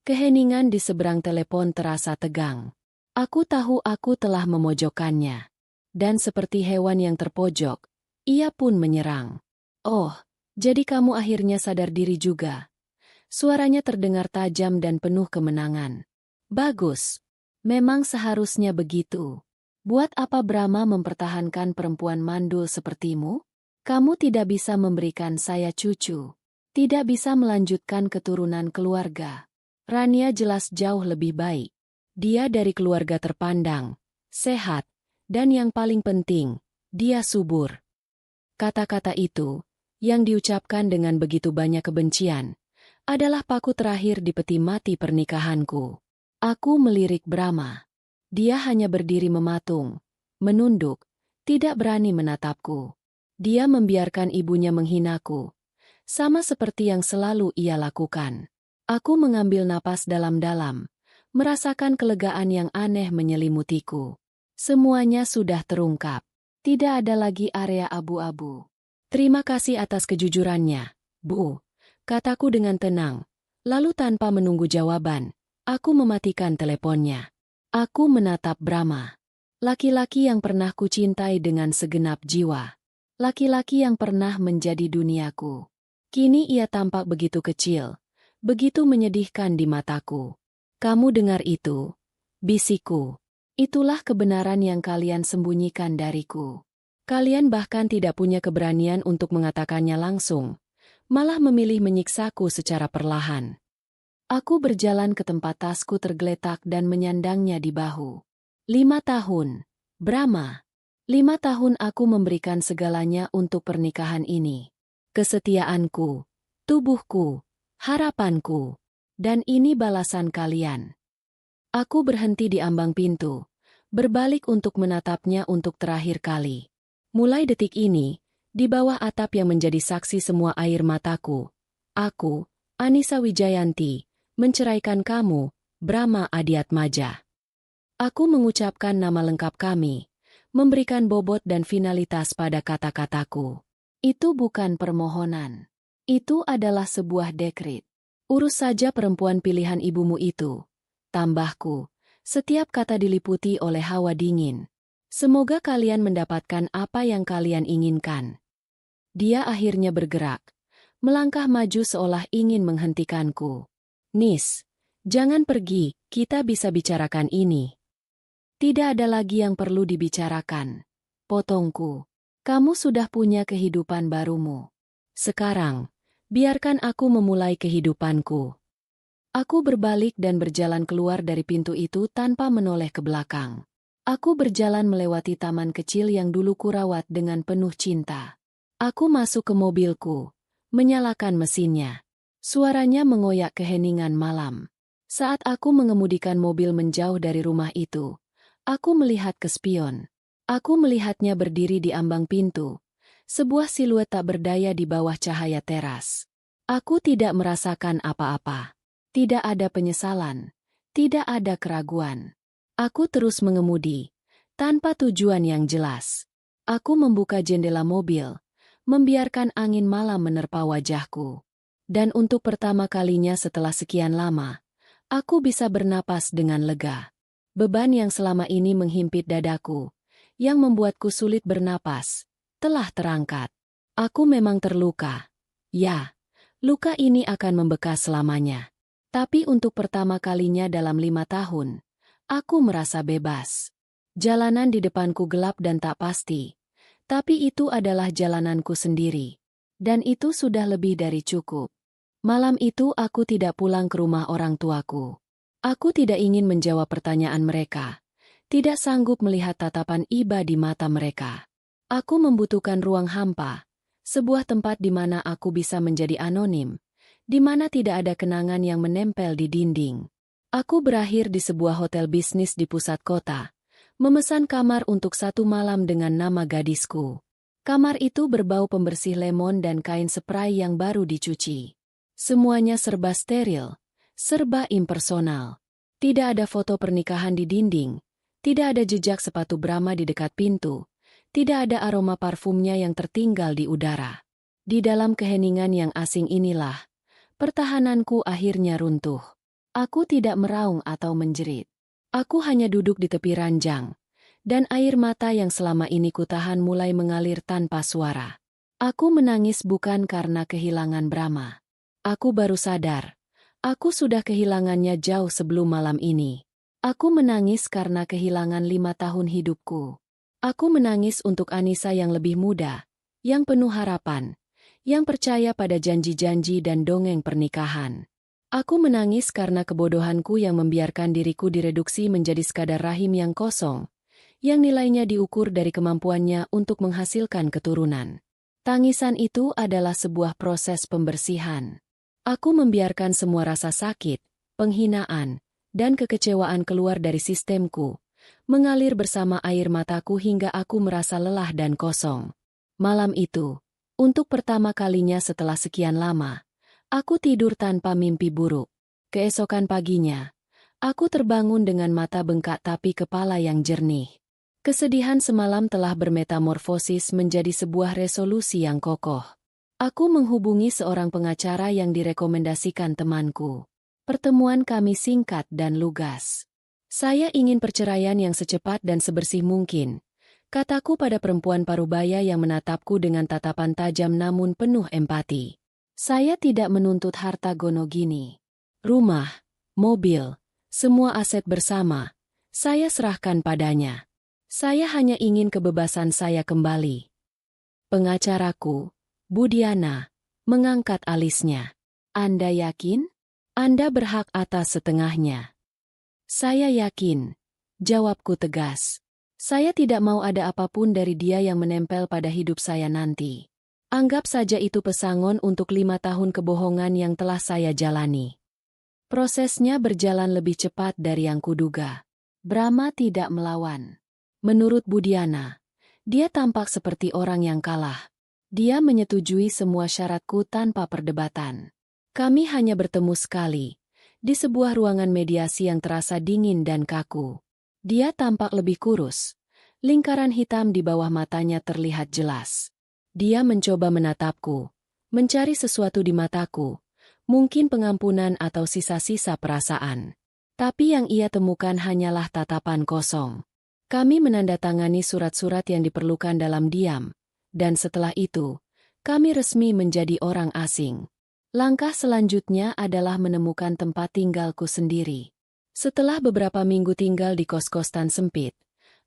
Keheningan di seberang telepon terasa tegang. Aku tahu aku telah memojokkannya. Dan seperti hewan yang terpojok, ia pun menyerang. Oh, jadi kamu akhirnya sadar diri juga. Suaranya terdengar tajam dan penuh kemenangan. Bagus. Memang seharusnya begitu. Buat apa Brahma mempertahankan perempuan mandul sepertimu? Kamu tidak bisa memberikan saya cucu. Tidak bisa melanjutkan keturunan keluarga. Rania jelas jauh lebih baik. Dia dari keluarga terpandang, sehat, dan yang paling penting, dia subur. Kata-kata itu, yang diucapkan dengan begitu banyak kebencian, adalah paku terakhir di peti mati pernikahanku. Aku melirik Brahma. Dia hanya berdiri mematung, menunduk, tidak berani menatapku. Dia membiarkan ibunya menghinaku, sama seperti yang selalu ia lakukan. Aku mengambil napas dalam-dalam, merasakan kelegaan yang aneh menyelimutiku. Semuanya sudah terungkap. Tidak ada lagi area abu-abu. Terima kasih atas kejujurannya, Bu, kataku dengan tenang. Lalu tanpa menunggu jawaban, aku mematikan teleponnya. Aku menatap Brahma. Laki-laki yang pernah kucintai dengan segenap jiwa. Laki-laki yang pernah menjadi duniaku. Kini ia tampak begitu kecil, begitu menyedihkan di mataku. Kamu dengar itu? Bisikku. Itulah kebenaran yang kalian sembunyikan dariku. Kalian bahkan tidak punya keberanian untuk mengatakannya langsung, malah memilih menyiksaku secara perlahan. Aku berjalan ke tempat tasku tergeletak dan menyandangnya di bahu. 5 tahun, Brahma. 5 tahun aku memberikan segalanya untuk pernikahan ini. Kesetiaanku, tubuhku, harapanku, dan ini balasan kalian. Aku berhenti di ambang pintu, berbalik untuk menatapnya untuk terakhir kali. Mulai detik ini, di bawah atap yang menjadi saksi semua air mataku, aku, Anissa Wijayanti, menceraikan kamu, Brahma Adiatmaja. Aku mengucapkan nama lengkap kami, memberikan bobot dan finalitas pada kata-kataku. Itu bukan permohonan. Itu adalah sebuah dekret. Urus saja perempuan pilihan ibumu itu. Tambahku, setiap kata diliputi oleh hawa dingin. Semoga kalian mendapatkan apa yang kalian inginkan. Dia akhirnya bergerak, melangkah maju seolah ingin menghentikanku. Nis, jangan pergi, kita bisa bicarakan ini. Tidak ada lagi yang perlu dibicarakan. Potongku, kamu sudah punya kehidupan barumu. Sekarang, biarkan aku memulai kehidupanku. Aku berbalik dan berjalan keluar dari pintu itu tanpa menoleh ke belakang. Aku berjalan melewati taman kecil yang dulu kurawat dengan penuh cinta. Aku masuk ke mobilku, menyalakan mesinnya. Suaranya mengoyak keheningan malam. Saat aku mengemudikan mobil menjauh dari rumah itu, aku melihat ke spion. Aku melihatnya berdiri di ambang pintu, sebuah siluet tak berdaya di bawah cahaya teras. Aku tidak merasakan apa-apa. Tidak ada penyesalan, tidak ada keraguan. Aku terus mengemudi, tanpa tujuan yang jelas. Aku membuka jendela mobil, membiarkan angin malam menerpa wajahku. Dan untuk pertama kalinya setelah sekian lama, aku bisa bernapas dengan lega. Beban yang selama ini menghimpit dadaku, yang membuatku sulit bernapas, telah terangkat. Aku memang terluka. Ya, luka ini akan membekas selamanya. Tapi untuk pertama kalinya dalam 5 tahun, aku merasa bebas. Jalanan di depanku gelap dan tak pasti, tapi itu adalah jalananku sendiri. Dan itu sudah lebih dari cukup. Malam itu aku tidak pulang ke rumah orang tuaku. Aku tidak ingin menjawab pertanyaan mereka, tidak sanggup melihat tatapan iba di mata mereka. Aku membutuhkan ruang hampa, sebuah tempat di mana aku bisa menjadi anonim, di mana tidak ada kenangan yang menempel di dinding. Aku berakhir di sebuah hotel bisnis di pusat kota, memesan kamar untuk 1 malam dengan nama gadisku. Kamar itu berbau pembersih lemon dan kain spray yang baru dicuci. Semuanya serba steril, serba impersonal. Tidak ada foto pernikahan di dinding, tidak ada jejak sepatu Brahma di dekat pintu, tidak ada aroma parfumnya yang tertinggal di udara. Di dalam keheningan yang asing inilah, pertahananku akhirnya runtuh. Aku tidak meraung atau menjerit. Aku hanya duduk di tepi ranjang, dan air mata yang selama ini kutahan mulai mengalir tanpa suara. Aku menangis bukan karena kehilangan Brahma. Aku baru sadar, aku sudah kehilangannya jauh sebelum malam ini. Aku menangis karena kehilangan 5 tahun hidupku. Aku menangis untuk Anissa yang lebih muda, yang penuh harapan, yang percaya pada janji-janji dan dongeng pernikahan. Aku menangis karena kebodohanku yang membiarkan diriku direduksi menjadi sekadar rahim yang kosong, yang nilainya diukur dari kemampuannya untuk menghasilkan keturunan. Tangisan itu adalah sebuah proses pembersihan. Aku membiarkan semua rasa sakit, penghinaan, dan kekecewaan keluar dari sistemku, mengalir bersama air mataku hingga aku merasa lelah dan kosong. Malam itu, untuk pertama kalinya setelah sekian lama, aku tidur tanpa mimpi buruk. Keesokan paginya, aku terbangun dengan mata bengkak tapi kepala yang jernih. Kesedihan semalam telah bermetamorfosis menjadi sebuah resolusi yang kokoh. Aku menghubungi seorang pengacara yang direkomendasikan temanku. Pertemuan kami singkat dan lugas. Saya ingin perceraian yang secepat dan sebersih mungkin, kataku pada perempuan parubaya yang menatapku dengan tatapan tajam namun penuh empati. Saya tidak menuntut harta gonogini. Rumah, mobil, semua aset bersama, saya serahkan padanya. Saya hanya ingin kebebasan saya kembali. Pengacaraku, Budiana, mengangkat alisnya. Anda yakin? Anda berhak atas setengahnya. Saya yakin, jawabku tegas. Saya tidak mau ada apapun dari dia yang menempel pada hidup saya nanti. Anggap saja itu pesangon untuk 5 tahun kebohongan yang telah saya jalani. Prosesnya berjalan lebih cepat dari yang kuduga. Brahma tidak melawan. Menurut Budiana, dia tampak seperti orang yang kalah. Dia menyetujui semua syaratku tanpa perdebatan. Kami hanya bertemu sekali, di sebuah ruangan mediasi yang terasa dingin dan kaku. Dia tampak lebih kurus. Lingkaran hitam di bawah matanya terlihat jelas. Dia mencoba menatapku, mencari sesuatu di mataku, mungkin pengampunan atau sisa-sisa perasaan. Tapi yang ia temukan hanyalah tatapan kosong. Kami menandatangani surat-surat yang diperlukan dalam diam, dan setelah itu, kami resmi menjadi orang asing. Langkah selanjutnya adalah menemukan tempat tinggalku sendiri. Setelah beberapa minggu tinggal di kos-kosan sempit,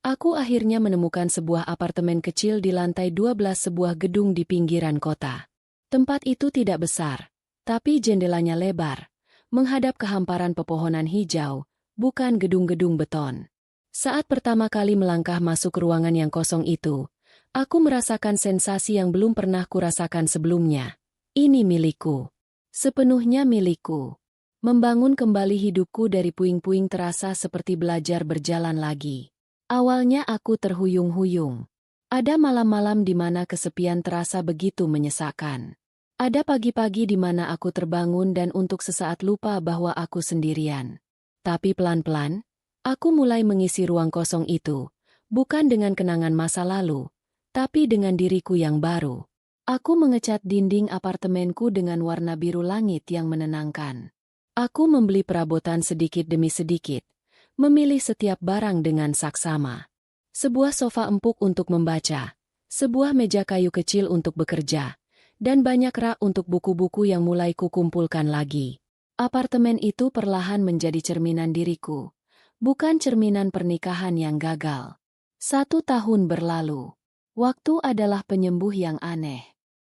aku akhirnya menemukan sebuah apartemen kecil di lantai 12 sebuah gedung di pinggiran kota. Tempat itu tidak besar, tapi jendelanya lebar, menghadap ke hamparan pepohonan hijau, bukan gedung-gedung beton. Saat pertama kali melangkah masuk ruangan yang kosong itu, aku merasakan sensasi yang belum pernah kurasakan sebelumnya. Ini milikku. Sepenuhnya milikku. Membangun kembali hidupku dari puing-puing terasa seperti belajar berjalan lagi. Awalnya aku terhuyung-huyung. Ada malam-malam di mana kesepian terasa begitu menyesakkan. Ada pagi-pagi di mana aku terbangun dan untuk sesaat lupa bahwa aku sendirian. Tapi pelan-pelan, aku mulai mengisi ruang kosong itu, bukan dengan kenangan masa lalu, tapi dengan diriku yang baru. Aku mengecat dinding apartemenku dengan warna biru langit yang menenangkan. Aku membeli perabotan sedikit demi sedikit, memilih setiap barang dengan saksama. Sebuah sofa empuk untuk membaca, sebuah meja kayu kecil untuk bekerja, dan banyak rak untuk buku-buku yang mulai kukumpulkan lagi. Apartemen itu perlahan menjadi cerminan diriku. Bukan cerminan pernikahan yang gagal. 1 tahun berlalu. Waktu adalah penyembuh yang aneh.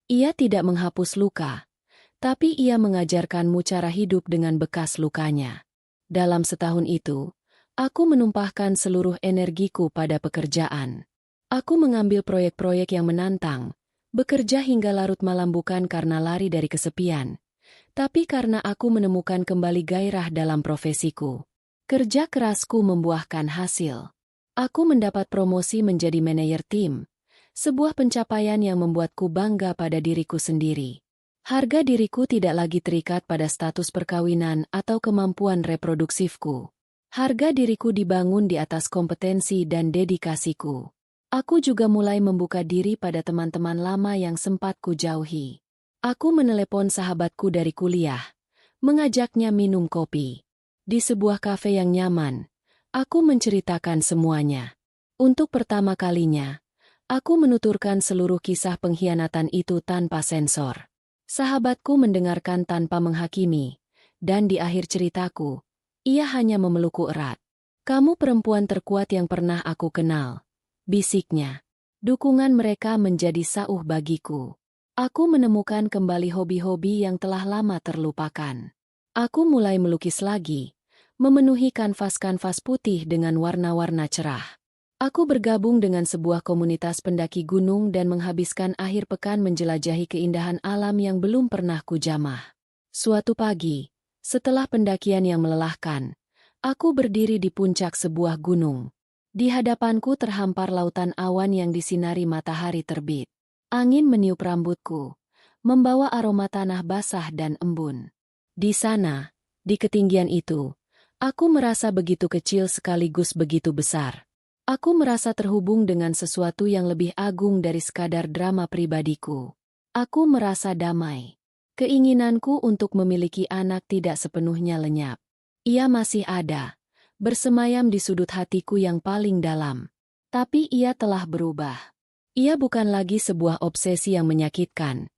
Ia tidak menghapus luka, tapi ia mengajarkanmu cara hidup dengan bekas lukanya. Dalam setahun itu, aku menumpahkan seluruh energiku pada pekerjaan. Aku mengambil proyek-proyek yang menantang, bekerja hingga larut malam bukan karena lari dari kesepian, tapi karena aku menemukan kembali gairah dalam profesiku. Kerja kerasku membuahkan hasil. Aku mendapat promosi menjadi manajer tim, sebuah pencapaian yang membuatku bangga pada diriku sendiri. Harga diriku tidak lagi terikat pada status perkawinan atau kemampuan reproduksifku. Harga diriku dibangun di atas kompetensi dan dedikasiku. Aku juga mulai membuka diri pada teman-teman lama yang sempat kujauhi. Aku menelepon sahabatku dari kuliah, mengajaknya minum kopi. Di sebuah kafe yang nyaman, aku menceritakan semuanya. Untuk pertama kalinya, aku menuturkan seluruh kisah pengkhianatan itu tanpa sensor. Sahabatku mendengarkan tanpa menghakimi, dan di akhir ceritaku, ia hanya memelukku erat. "Kamu perempuan terkuat yang pernah aku kenal," bisiknya. Dukungan mereka menjadi sauh bagiku. Aku menemukan kembali hobi-hobi yang telah lama terlupakan. Aku mulai melukis lagi, memenuhi kanvas-kanvas putih dengan warna-warna cerah. Aku bergabung dengan sebuah komunitas pendaki gunung dan menghabiskan akhir pekan menjelajahi keindahan alam yang belum pernah kujamah. Suatu pagi, setelah pendakian yang melelahkan, aku berdiri di puncak sebuah gunung. Di hadapanku terhampar lautan awan yang disinari matahari terbit. Angin meniup rambutku, membawa aroma tanah basah dan embun. Di sana, di ketinggian itu, aku merasa begitu kecil sekaligus begitu besar. Aku merasa terhubung dengan sesuatu yang lebih agung dari sekadar drama pribadiku. Aku merasa damai. Keinginanku untuk memiliki anak tidak sepenuhnya lenyap. Ia masih ada, bersemayam di sudut hatiku yang paling dalam. Tapi ia telah berubah. Ia bukan lagi sebuah obsesi yang menyakitkan.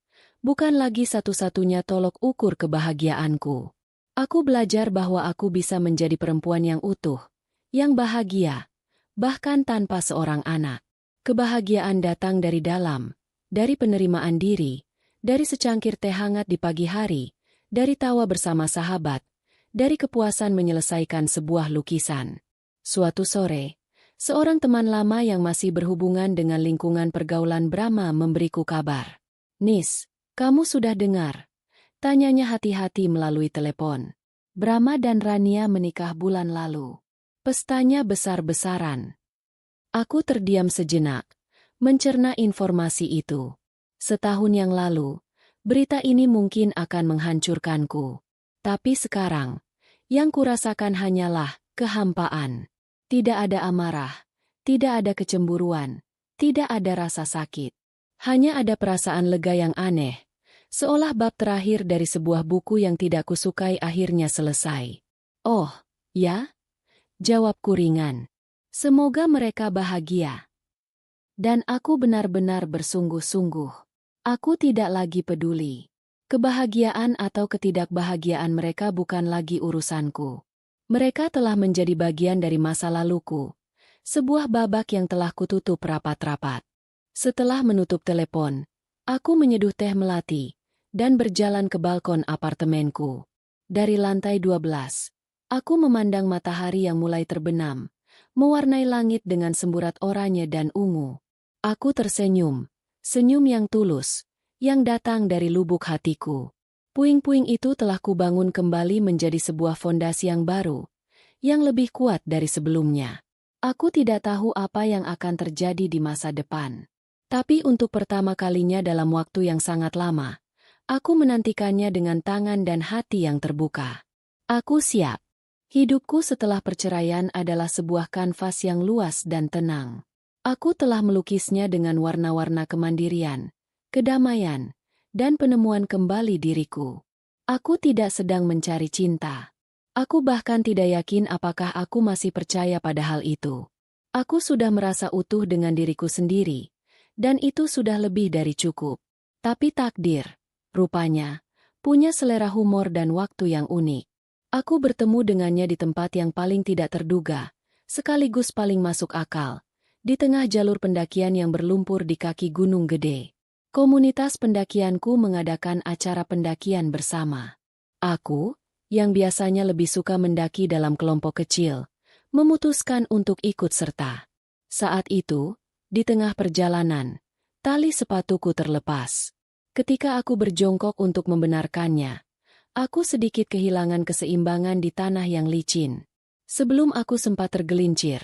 Bukan lagi satu-satunya tolok ukur kebahagiaanku. Aku belajar bahwa aku bisa menjadi perempuan yang utuh, yang bahagia, bahkan tanpa seorang anak. Kebahagiaan datang dari dalam, dari penerimaan diri, dari secangkir teh hangat di pagi hari, dari tawa bersama sahabat, dari kepuasan menyelesaikan sebuah lukisan. Suatu sore, seorang teman lama yang masih berhubungan dengan lingkungan pergaulan Brahma memberiku kabar. "Nis, kamu sudah dengar?" Tanyanya hati-hati melalui telepon. "Brahma dan Rania menikah bulan lalu. Pestanya besar-besaran." Aku terdiam sejenak, mencerna informasi itu. Setahun yang lalu, berita ini mungkin akan menghancurkanku. Tapi sekarang, yang kurasakan hanyalah kehampaan. Tidak ada amarah, tidak ada kecemburuan, tidak ada rasa sakit. Hanya ada perasaan lega yang aneh, seolah bab terakhir dari sebuah buku yang tidak kusukai akhirnya selesai. "Oh, ya?" jawabku ringan. "Semoga mereka bahagia." Dan aku benar-benar bersungguh-sungguh. Aku tidak lagi peduli. Kebahagiaan atau ketidakbahagiaan mereka bukan lagi urusanku. Mereka telah menjadi bagian dari masa laluku. Sebuah babak yang telah kututup rapat-rapat. Setelah menutup telepon, aku menyeduh teh melati dan berjalan ke balkon apartemenku. Dari lantai 12, aku memandang matahari yang mulai terbenam, mewarnai langit dengan semburat oranye dan ungu. Aku tersenyum, senyum yang tulus, yang datang dari lubuk hatiku. Puing-puing itu telah kubangun kembali menjadi sebuah fondasi yang baru, yang lebih kuat dari sebelumnya. Aku tidak tahu apa yang akan terjadi di masa depan. Tapi untuk pertama kalinya dalam waktu yang sangat lama, aku menantikannya dengan tangan dan hati yang terbuka. Aku siap. Hidupku setelah perceraian adalah sebuah kanvas yang luas dan tenang. Aku telah melukisnya dengan warna-warna kemandirian, kedamaian, dan penemuan kembali diriku. Aku tidak sedang mencari cinta. Aku bahkan tidak yakin apakah aku masih percaya pada hal itu. Aku sudah merasa utuh dengan diriku sendiri, dan itu sudah lebih dari cukup. Tapi takdir, rupanya, punya selera humor dan waktu yang unik. Aku bertemu dengannya di tempat yang paling tidak terduga, sekaligus paling masuk akal, di tengah jalur pendakian yang berlumpur di kaki gunung gede. Komunitas pendakianku mengadakan acara pendakian bersama. Aku, yang biasanya lebih suka mendaki dalam kelompok kecil, memutuskan untuk ikut serta. Saat itu, di tengah perjalanan, tali sepatuku terlepas. Ketika aku berjongkok untuk membenarkannya, aku sedikit kehilangan keseimbangan di tanah yang licin. Sebelum aku sempat tergelincir,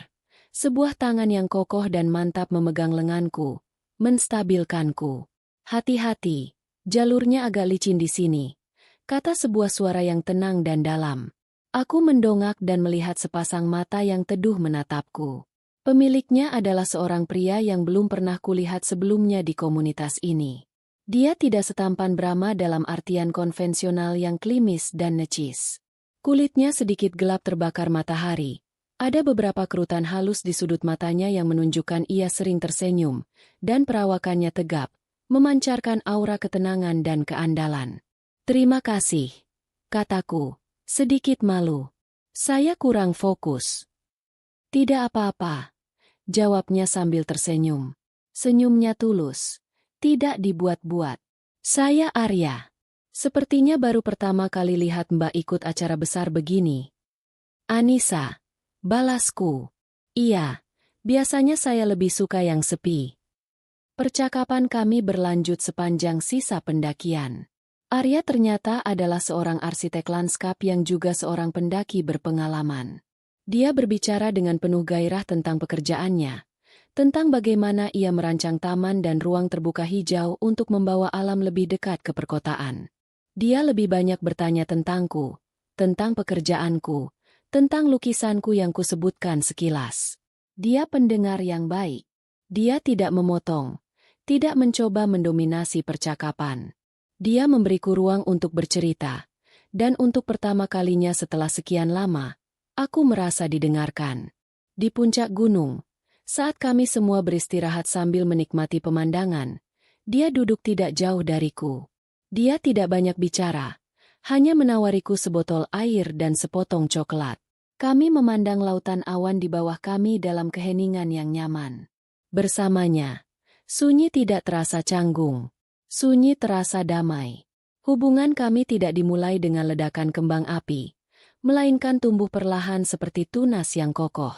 sebuah tangan yang kokoh dan mantap memegang lenganku, menstabilkanku. "Hati-hati, jalurnya agak licin di sini," kata sebuah suara yang tenang dan dalam. Aku mendongak dan melihat sepasang mata yang teduh menatapku. Pemiliknya adalah seorang pria yang belum pernah kulihat sebelumnya di komunitas ini. Dia tidak setampan Brahma dalam artian konvensional yang klimis dan necis. Kulitnya sedikit gelap terbakar matahari. Ada beberapa kerutan halus di sudut matanya yang menunjukkan ia sering tersenyum, dan perawakannya tegap, memancarkan aura ketenangan dan keandalan. "Terima kasih," kataku, sedikit malu. "Saya kurang fokus." "Tidak apa-apa," jawabnya sambil tersenyum. Senyumnya tulus, tidak dibuat-buat. "Saya Arya. Sepertinya baru pertama kali lihat Mbak ikut acara besar begini." "Anissa," balasku. "Iya, biasanya saya lebih suka yang sepi." Percakapan kami berlanjut sepanjang sisa pendakian. Arya ternyata adalah seorang arsitek lanskap yang juga seorang pendaki berpengalaman. Dia berbicara dengan penuh gairah tentang pekerjaannya, tentang bagaimana ia merancang taman dan ruang terbuka hijau untuk membawa alam lebih dekat ke perkotaan. Dia lebih banyak bertanya tentangku, tentang pekerjaanku, tentang lukisanku yang kusebutkan sekilas. Dia pendengar yang baik. Dia tidak memotong, tidak mencoba mendominasi percakapan. Dia memberiku ruang untuk bercerita, dan untuk pertama kalinya setelah sekian lama, aku merasa didengarkan. Di puncak gunung, saat kami semua beristirahat sambil menikmati pemandangan, dia duduk tidak jauh dariku. Dia tidak banyak bicara, hanya menawariku sebotol air dan sepotong coklat. Kami memandang lautan awan di bawah kami dalam keheningan yang nyaman. Bersamanya, sunyi tidak terasa canggung. Sunyi terasa damai. Hubungan kami tidak dimulai dengan ledakan kembang api, melainkan tumbuh perlahan seperti tunas yang kokoh.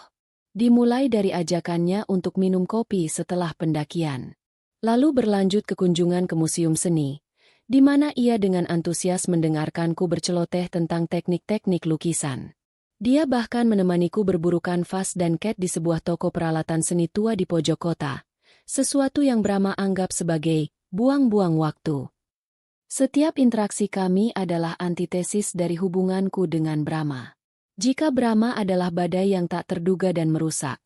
Dimulai dari ajakannya untuk minum kopi setelah pendakian. Lalu berlanjut ke kunjungan ke museum seni, di mana ia dengan antusias mendengarkanku berceloteh tentang teknik-teknik lukisan. Dia bahkan menemaniku berburu kanvas dan cat di sebuah toko peralatan seni tua di pojok kota, sesuatu yang Brahma anggap sebagai buang-buang waktu. Setiap interaksi kami adalah antitesis dari hubunganku dengan Brahma. Jika Brahma adalah badai yang tak terduga dan merusak,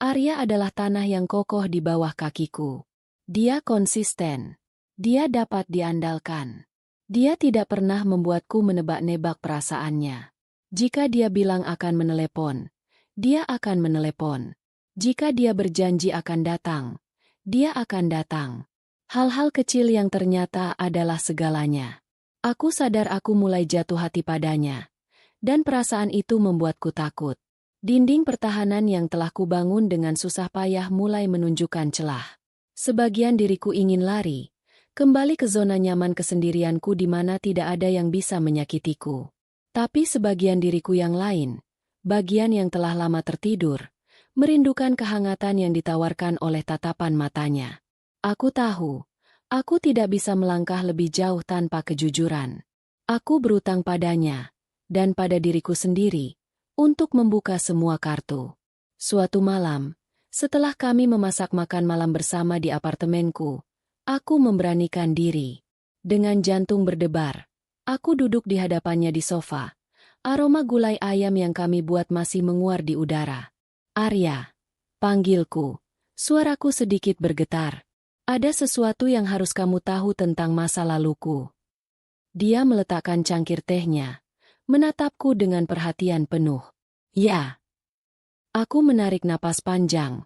Arya adalah tanah yang kokoh di bawah kakiku. Dia konsisten. Dia dapat diandalkan. Dia tidak pernah membuatku menebak-nebak perasaannya. Jika dia bilang akan menelepon, dia akan menelepon. Jika dia berjanji akan datang, dia akan datang. Hal-hal kecil yang ternyata adalah segalanya. Aku sadar aku mulai jatuh hati padanya. Dan perasaan itu membuatku takut. Dinding pertahanan yang telah kubangun dengan susah payah mulai menunjukkan celah. Sebagian diriku ingin lari, kembali ke zona nyaman kesendirianku di mana tidak ada yang bisa menyakitiku. Tapi sebagian diriku yang lain, bagian yang telah lama tertidur, merindukan kehangatan yang ditawarkan oleh tatapan matanya. Aku tahu, aku tidak bisa melangkah lebih jauh tanpa kejujuran. Aku berutang padanya, dan pada diriku sendiri, untuk membuka semua kartu. Suatu malam, setelah kami memasak makan malam bersama di apartemenku, aku memberanikan diri. Dengan jantung berdebar, aku duduk di hadapannya di sofa. Aroma gulai ayam yang kami buat masih menguar di udara. Arya, panggilku. Suaraku sedikit bergetar. Ada sesuatu yang harus kamu tahu tentang masa laluku. Dia meletakkan cangkir tehnya, menatapku dengan perhatian penuh. Ya. Aku menarik napas panjang.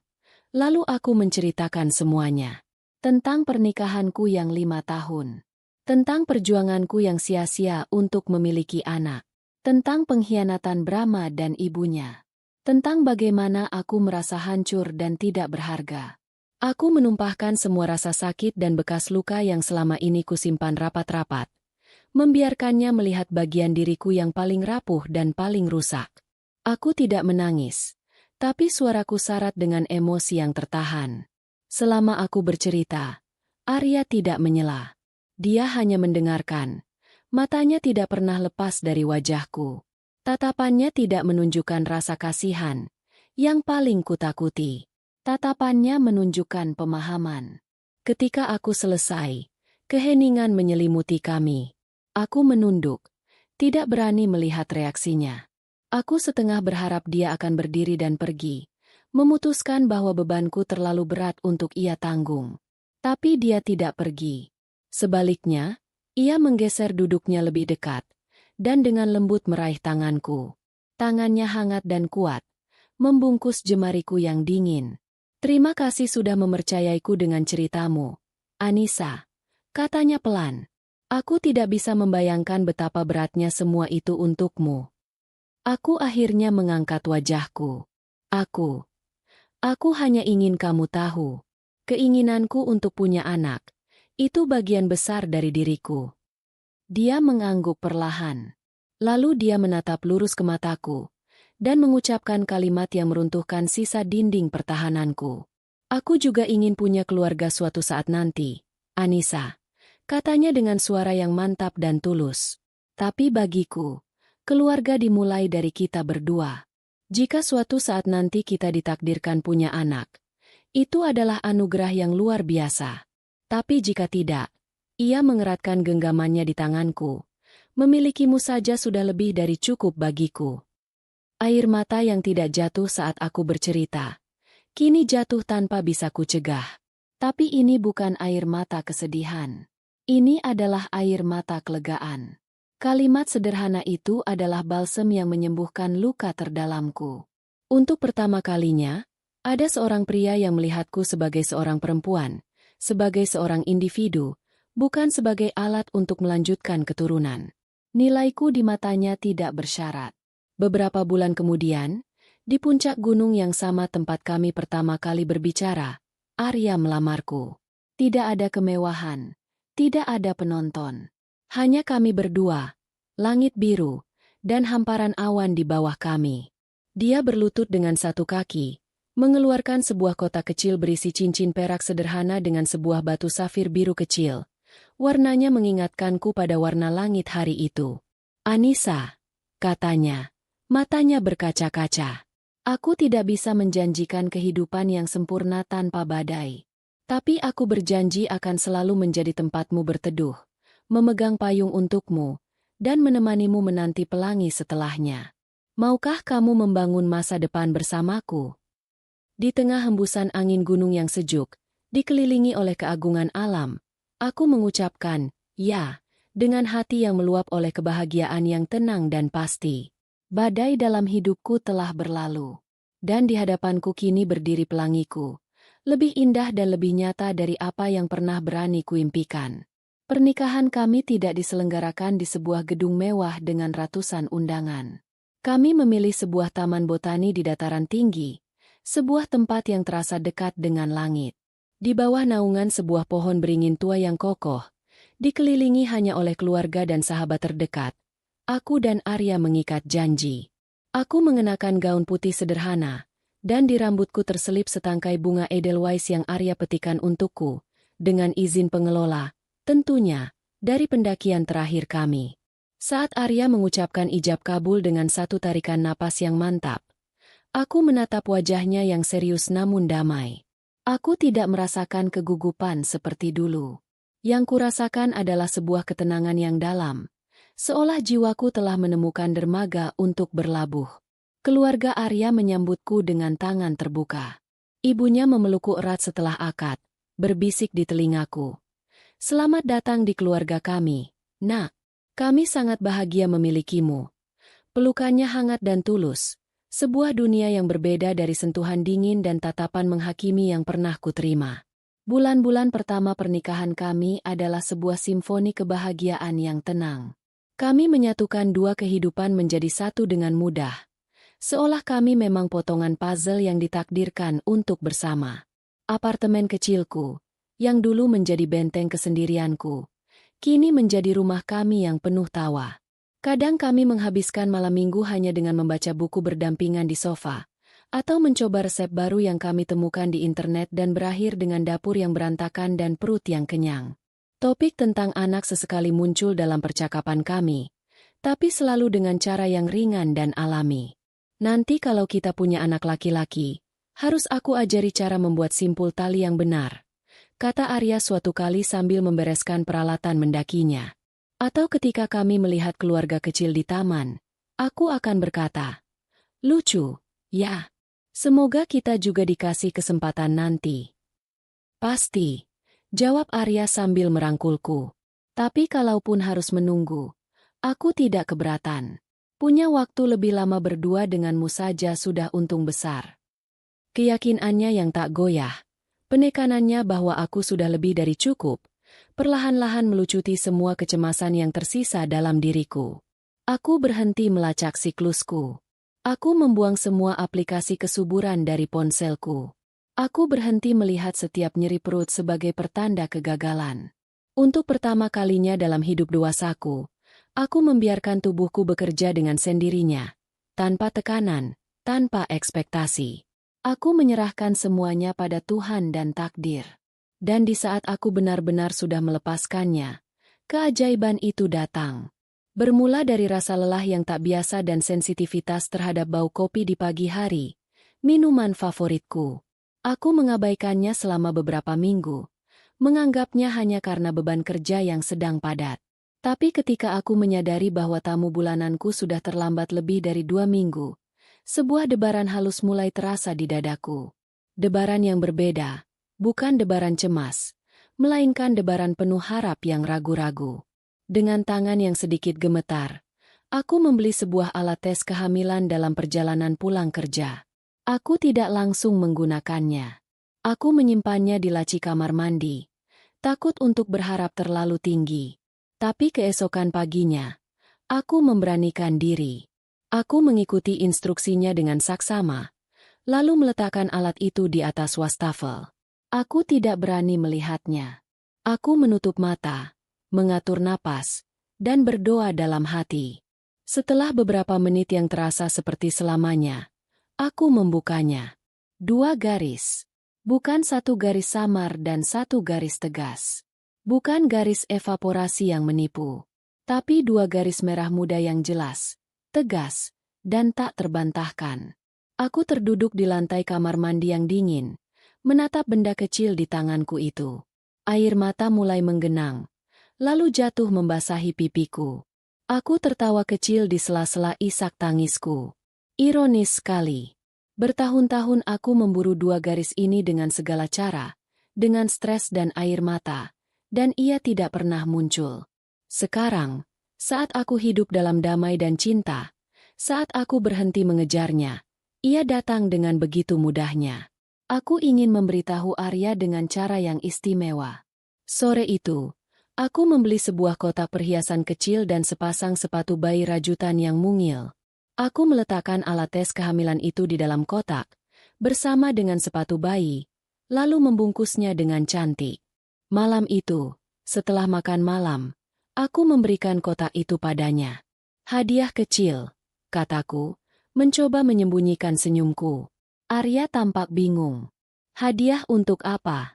Lalu aku menceritakan semuanya. Tentang pernikahanku yang 5 tahun. Tentang perjuanganku yang sia-sia untuk memiliki anak. Tentang pengkhianatan Brahma dan ibunya. Tentang bagaimana aku merasa hancur dan tidak berharga. Aku menumpahkan semua rasa sakit dan bekas luka yang selama ini kusimpan rapat-rapat. Membiarkannya melihat bagian diriku yang paling rapuh dan paling rusak. Aku tidak menangis, tapi suaraku syarat dengan emosi yang tertahan. Selama aku bercerita, Arya tidak menyela. Dia hanya mendengarkan. Matanya tidak pernah lepas dari wajahku. Tatapannya tidak menunjukkan rasa kasihan, yang paling kutakuti. Tatapannya menunjukkan pemahaman. Ketika aku selesai, keheningan menyelimuti kami. Aku menunduk, tidak berani melihat reaksinya. Aku setengah berharap dia akan berdiri dan pergi, memutuskan bahwa bebanku terlalu berat untuk ia tanggung. Tapi dia tidak pergi. Sebaliknya, ia menggeser duduknya lebih dekat, dan dengan lembut meraih tanganku. Tangannya hangat dan kuat, membungkus jemariku yang dingin. Terima kasih sudah mempercayaiku dengan ceritamu, Anissa, katanya pelan. Aku tidak bisa membayangkan betapa beratnya semua itu untukmu. Aku akhirnya mengangkat wajahku. Aku hanya ingin kamu tahu. Keinginanku untuk punya anak, itu bagian besar dari diriku. Dia mengangguk perlahan. Lalu dia menatap lurus ke mataku, dan mengucapkan kalimat yang meruntuhkan sisa dinding pertahananku. Aku juga ingin punya keluarga suatu saat nanti, Anissa. Katanya dengan suara yang mantap dan tulus. Tapi bagiku, keluarga dimulai dari kita berdua. Jika suatu saat nanti kita ditakdirkan punya anak, itu adalah anugerah yang luar biasa. Tapi jika tidak, ia mengeratkan genggamannya di tanganku. Memilikimu saja sudah lebih dari cukup bagiku. Air mata yang tidak jatuh saat aku bercerita, kini jatuh tanpa bisa kucegah. Tapi ini bukan air mata kesedihan. Ini adalah air mata kelegaan. Kalimat sederhana itu adalah balsem yang menyembuhkan luka terdalamku. Untuk pertama kalinya, ada seorang pria yang melihatku sebagai seorang perempuan, sebagai seorang individu, bukan sebagai alat untuk melanjutkan keturunan. Nilaiku di matanya tidak bersyarat. Beberapa bulan kemudian, di puncak gunung yang sama tempat kami pertama kali berbicara, Arya melamarku. Tidak ada kemewahan, tidak ada penonton. Hanya kami berdua, langit biru, dan hamparan awan di bawah kami. Dia berlutut dengan satu kaki, mengeluarkan sebuah kotak kecil berisi cincin perak sederhana dengan sebuah batu safir biru kecil. Warnanya mengingatkanku pada warna langit hari itu. "Anissa," katanya, matanya berkaca-kaca. "Aku tidak bisa menjanjikan kehidupan yang sempurna tanpa badai. Tapi aku berjanji akan selalu menjadi tempatmu berteduh, memegang payung untukmu, dan menemanimu menanti pelangi setelahnya. Maukah kamu membangun masa depan bersamaku?" Di tengah hembusan angin gunung yang sejuk, dikelilingi oleh keagungan alam, aku mengucapkan, "Ya," dengan hati yang meluap oleh kebahagiaan yang tenang dan pasti. Badai dalam hidupku telah berlalu. Dan di hadapanku kini berdiri pelangiku, lebih indah dan lebih nyata dari apa yang pernah berani kuimpikan. Pernikahan kami tidak diselenggarakan di sebuah gedung mewah dengan ratusan undangan. Kami memilih sebuah taman botani di dataran tinggi, sebuah tempat yang terasa dekat dengan langit. Di bawah naungan sebuah pohon beringin tua yang kokoh, dikelilingi hanya oleh keluarga dan sahabat terdekat, aku dan Arya mengikat janji. Aku mengenakan gaun putih sederhana, dan di rambutku terselip setangkai bunga edelweiss yang Arya petikan untukku, dengan izin pengelola. Tentunya, dari pendakian terakhir kami. Saat Arya mengucapkan ijab kabul dengan satu tarikan napas yang mantap, aku menatap wajahnya yang serius namun damai. Aku tidak merasakan kegugupan seperti dulu. Yang kurasakan adalah sebuah ketenangan yang dalam, seolah jiwaku telah menemukan dermaga untuk berlabuh. Keluarga Arya menyambutku dengan tangan terbuka. Ibunya memelukku erat setelah akad, berbisik di telingaku. "Selamat datang di keluarga kami, Nak. Kami sangat bahagia memilikimu." Pelukannya hangat dan tulus, sebuah dunia yang berbeda dari sentuhan dingin dan tatapan menghakimi yang pernah kuterima. Bulan-bulan pertama pernikahan kami adalah sebuah simfoni kebahagiaan yang tenang. Kami menyatukan dua kehidupan menjadi satu dengan mudah, seolah kami memang potongan puzzle yang ditakdirkan untuk bersama. Apartemen kecilku, yang dulu menjadi benteng kesendirianku, kini menjadi rumah kami yang penuh tawa. Kadang kami menghabiskan malam minggu hanya dengan membaca buku berdampingan di sofa, atau mencoba resep baru yang kami temukan di internet dan berakhir dengan dapur yang berantakan dan perut yang kenyang. Topik tentang anak sesekali muncul dalam percakapan kami, tapi selalu dengan cara yang ringan dan alami. "Nanti kalau kita punya anak laki-laki, harus aku ajari cara membuat simpul tali yang benar," kata Arya suatu kali sambil membereskan peralatan mendakinya. Atau ketika kami melihat keluarga kecil di taman, aku akan berkata, "Lucu, ya. Semoga kita juga dikasih kesempatan nanti." "Pasti," jawab Arya sambil merangkulku. "Tapi kalaupun harus menunggu, aku tidak keberatan. Punya waktu lebih lama berdua denganmu saja sudah untung besar." Keyakinannya yang tak goyah, penekanannya bahwa aku sudah lebih dari cukup, perlahan-lahan melucuti semua kecemasan yang tersisa dalam diriku. Aku berhenti melacak siklusku. Aku membuang semua aplikasi kesuburan dari ponselku. Aku berhenti melihat setiap nyeri perut sebagai pertanda kegagalan. Untuk pertama kalinya dalam hidup dewasaku, aku membiarkan tubuhku bekerja dengan sendirinya, tanpa tekanan, tanpa ekspektasi. Aku menyerahkan semuanya pada Tuhan dan takdir. Dan di saat aku benar-benar sudah melepaskannya, keajaiban itu datang. Bermula dari rasa lelah yang tak biasa dan sensitivitas terhadap bau kopi di pagi hari, minuman favoritku. Aku mengabaikannya selama beberapa minggu, menganggapnya hanya karena beban kerja yang sedang padat. Tapi ketika aku menyadari bahwa tamu bulananku sudah terlambat lebih dari 2 minggu, sebuah debaran halus mulai terasa di dadaku. Debaran yang berbeda, bukan debaran cemas, melainkan debaran penuh harap yang ragu-ragu. Dengan tangan yang sedikit gemetar, aku membeli sebuah alat tes kehamilan dalam perjalanan pulang kerja. Aku tidak langsung menggunakannya. Aku menyimpannya di laci kamar mandi, takut untuk berharap terlalu tinggi. Tapi keesokan paginya, aku memberanikan diri. Aku mengikuti instruksinya dengan saksama, lalu meletakkan alat itu di atas wastafel. Aku tidak berani melihatnya. Aku menutup mata, mengatur napas, dan berdoa dalam hati. Setelah beberapa menit yang terasa seperti selamanya, aku membukanya. 2 garis. Bukan 1 garis samar dan 1 garis tegas. Bukan garis evaporasi yang menipu. Tapi 2 garis merah muda yang jelas, tegas, dan tak terbantahkan. Aku terduduk di lantai kamar mandi yang dingin, menatap benda kecil di tanganku itu. Air mata mulai menggenang, lalu jatuh membasahi pipiku. Aku tertawa kecil di sela-sela isak tangisku. Ironis sekali. Bertahun-tahun aku memburu 2 garis ini dengan segala cara, dengan stres dan air mata, dan ia tidak pernah muncul. Sekarang, saat aku hidup dalam damai dan cinta, saat aku berhenti mengejarnya, ia datang dengan begitu mudahnya. Aku ingin memberitahu Arya dengan cara yang istimewa. Sore itu, aku membeli sebuah kotak perhiasan kecil dan sepasang sepatu bayi rajutan yang mungil. Aku meletakkan alat tes kehamilan itu di dalam kotak, bersama dengan sepatu bayi, lalu membungkusnya dengan cantik. Malam itu, setelah makan malam, aku memberikan kotak itu padanya. Hadiah kecil, kataku, mencoba menyembunyikan senyumku. Arya tampak bingung. Hadiah untuk apa?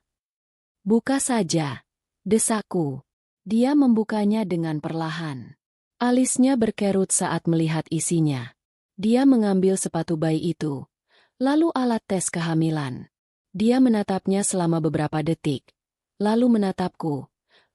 Buka saja, desakku. Dia membukanya dengan perlahan. Alisnya berkerut saat melihat isinya. Dia mengambil sepatu bayi itu, lalu alat tes kehamilan. Dia menatapnya selama beberapa detik, lalu menatapku,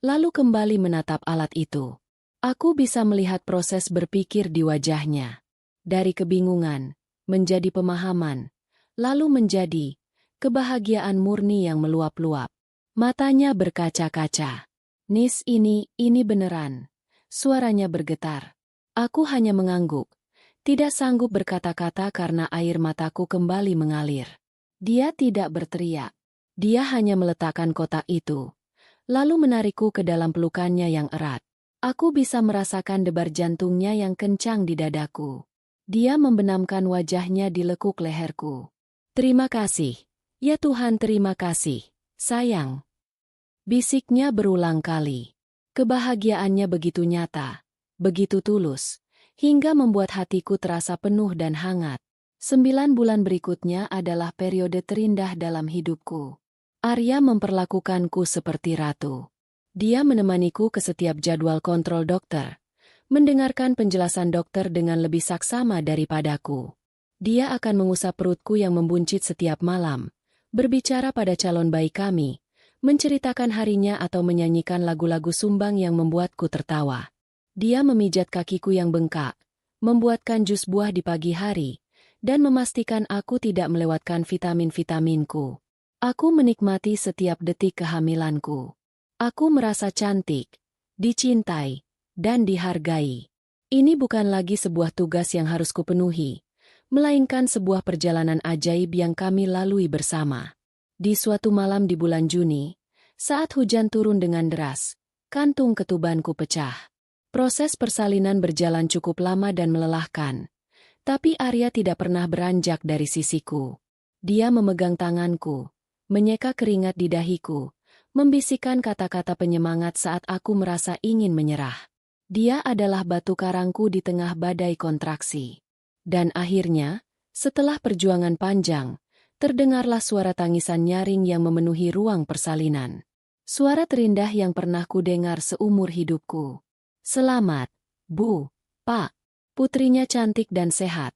lalu kembali menatap alat itu. Aku bisa melihat proses berpikir di wajahnya. Dari kebingungan, menjadi pemahaman, lalu menjadi kebahagiaan murni yang meluap-luap. Matanya berkaca-kaca. Nis, ini beneran. Suaranya bergetar. Aku hanya mengangguk, tidak sanggup berkata-kata karena air mataku kembali mengalir. Dia tidak berteriak. Dia hanya meletakkan kotak itu, lalu menarikku ke dalam pelukannya yang erat. Aku bisa merasakan debar jantungnya yang kencang di dadaku. Dia membenamkan wajahnya di lekuk leherku. Terima kasih. Ya Tuhan, terima kasih, sayang. Bisiknya berulang kali. Kebahagiaannya begitu nyata, begitu tulus, hingga membuat hatiku terasa penuh dan hangat. 9 bulan berikutnya adalah periode terindah dalam hidupku. Arya memperlakukanku seperti ratu. Dia menemaniku ke setiap jadwal kontrol dokter, mendengarkan penjelasan dokter dengan lebih saksama daripadaku. Dia akan mengusap perutku yang membuncit setiap malam, berbicara pada calon bayi kami, menceritakan harinya atau menyanyikan lagu-lagu sumbang yang membuatku tertawa. Dia memijat kakiku yang bengkak, membuatkan jus buah di pagi hari, dan memastikan aku tidak melewatkan vitamin-vitaminku. Aku menikmati setiap detik kehamilanku. Aku merasa cantik, dicintai, dan dihargai. Ini bukan lagi sebuah tugas yang harus kupenuhi, melainkan sebuah perjalanan ajaib yang kami lalui bersama. Di suatu malam di bulan Juni, saat hujan turun dengan deras, kantung ketubanku pecah. Proses persalinan berjalan cukup lama dan melelahkan, tapi Arya tidak pernah beranjak dari sisiku. Dia memegang tanganku, menyeka keringat di dahiku, membisikkan kata-kata penyemangat saat aku merasa ingin menyerah. Dia adalah batu karangku di tengah badai kontraksi. Dan akhirnya, setelah perjuangan panjang, terdengarlah suara tangisan nyaring yang memenuhi ruang persalinan. Suara terindah yang pernah kudengar seumur hidupku. Selamat, Bu, Pak, putrinya cantik dan sehat,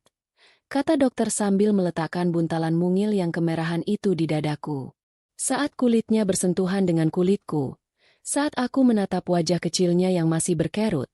kata dokter sambil meletakkan buntalan mungil yang kemerahan itu di dadaku. Saat kulitnya bersentuhan dengan kulitku, saat aku menatap wajah kecilnya yang masih berkerut,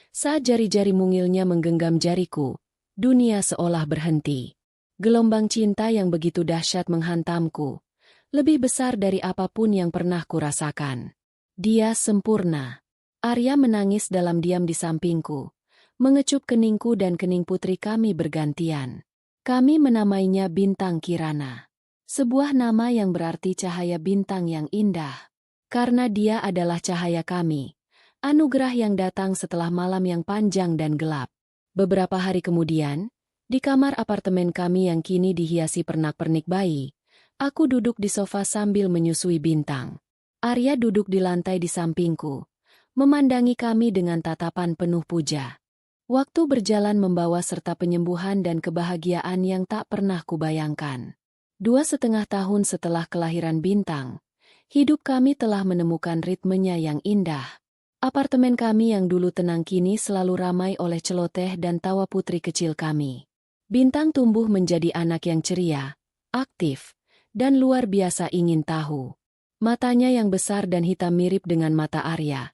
saat jari-jari mungilnya menggenggam jariku, dunia seolah berhenti. Gelombang cinta yang begitu dahsyat menghantamku, lebih besar dari apapun yang pernah kurasakan. Dia sempurna. Arya menangis dalam diam di sampingku, mengecup keningku dan kening putri kami bergantian. Kami menamainya Bintang Kirana. Sebuah nama yang berarti cahaya bintang yang indah. Karena dia adalah cahaya kami. Anugerah yang datang setelah malam yang panjang dan gelap. Beberapa hari kemudian, di kamar apartemen kami yang kini dihiasi pernak-pernik bayi, aku duduk di sofa sambil menyusui Bintang. Arya duduk di lantai di sampingku, memandangi kami dengan tatapan penuh puja. Waktu berjalan membawa serta penyembuhan dan kebahagiaan yang tak pernah kubayangkan. 2,5 tahun setelah kelahiran Bintang, hidup kami telah menemukan ritmenya yang indah. Apartemen kami yang dulu tenang kini selalu ramai oleh celoteh dan tawa putri kecil kami. Bintang tumbuh menjadi anak yang ceria, aktif, dan luar biasa ingin tahu. Matanya yang besar dan hitam mirip dengan mata Arya.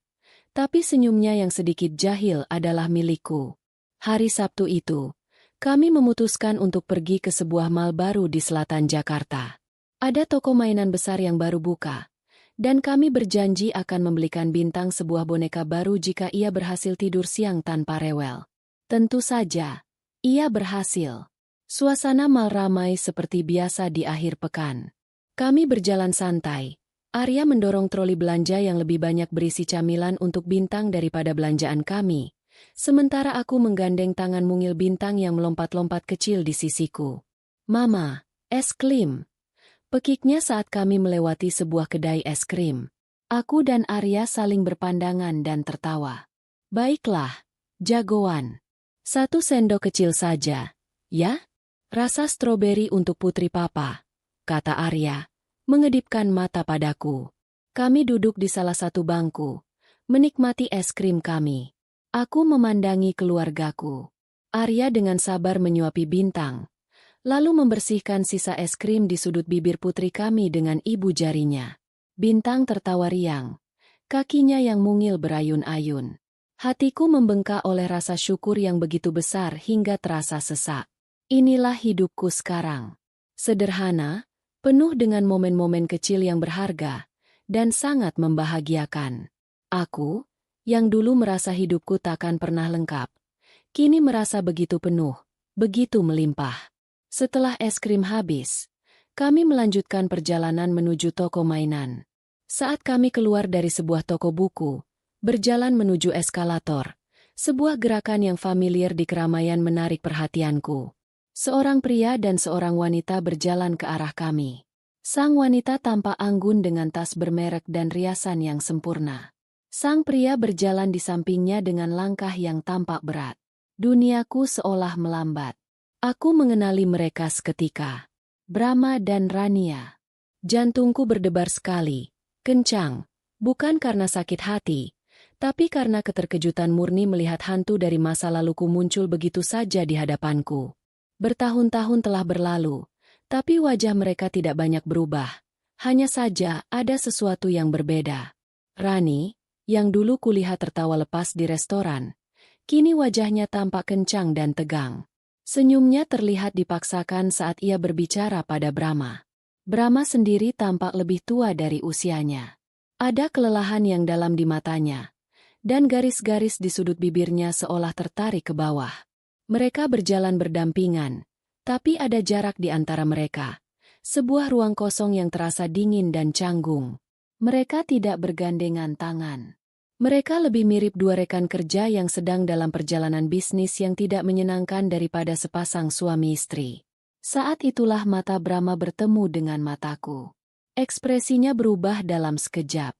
Tapi senyumnya yang sedikit jahil adalah milikku. Hari Sabtu itu, kami memutuskan untuk pergi ke sebuah mal baru di selatan Jakarta. Ada toko mainan besar yang baru buka, dan kami berjanji akan membelikan Bintang sebuah boneka baru jika ia berhasil tidur siang tanpa rewel. Tentu saja, ia berhasil. Suasana mal ramai seperti biasa di akhir pekan. Kami berjalan santai. Arya mendorong troli belanja yang lebih banyak berisi camilan untuk Bintang daripada belanjaan kami. Sementara aku menggandeng tangan mungil Bintang yang melompat-lompat kecil di sisiku. "Mama, es krim." Pekiknya saat kami melewati sebuah kedai es krim. Aku dan Arya saling berpandangan dan tertawa. "Baiklah, jagoan. 1 sendok kecil saja, ya? Rasa stroberi untuk putri papa," kata Arya, mengedipkan mata padaku. Kami duduk di salah satu bangku, menikmati es krim kami. Aku memandangi keluargaku. Arya dengan sabar menyuapi Bintang, lalu membersihkan sisa es krim di sudut bibir putri kami dengan ibu jarinya. Bintang tertawa riang, kakinya yang mungil berayun-ayun. Hatiku membengkak oleh rasa syukur yang begitu besar hingga terasa sesak. Inilah hidupku sekarang. Sederhana, penuh dengan momen-momen kecil yang berharga, dan sangat membahagiakan. Aku, yang dulu merasa hidupku takkan pernah lengkap, kini merasa begitu penuh, begitu melimpah. Setelah es krim habis, kami melanjutkan perjalanan menuju toko mainan. Saat kami keluar dari sebuah toko buku, berjalan menuju eskalator, sebuah gerakan yang familiar di keramaian menarik perhatianku. Seorang pria dan seorang wanita berjalan ke arah kami. Sang wanita tampak anggun dengan tas bermerek dan riasan yang sempurna. Sang pria berjalan di sampingnya dengan langkah yang tampak berat. Duniaku seolah melambat. Aku mengenali mereka seketika. Brahma dan Rania. Jantungku berdebar sekali, kencang, bukan karena sakit hati, tapi karena keterkejutan murni melihat hantu dari masa laluku muncul begitu saja di hadapanku. Bertahun-tahun telah berlalu, tapi wajah mereka tidak banyak berubah. Hanya saja ada sesuatu yang berbeda. Rani, yang dulu kulihat tertawa lepas di restoran, kini wajahnya tampak kencang dan tegang. Senyumnya terlihat dipaksakan saat ia berbicara pada Brahma. Brahma sendiri tampak lebih tua dari usianya. Ada kelelahan yang dalam di matanya, dan garis-garis di sudut bibirnya seolah tertarik ke bawah. Mereka berjalan berdampingan, tapi ada jarak di antara mereka. Sebuah ruang kosong yang terasa dingin dan canggung. Mereka tidak bergandengan tangan. Mereka lebih mirip dua rekan kerja yang sedang dalam perjalanan bisnis yang tidak menyenangkan daripada sepasang suami istri. Saat itulah mata Brahma bertemu dengan mataku. Ekspresinya berubah dalam sekejap.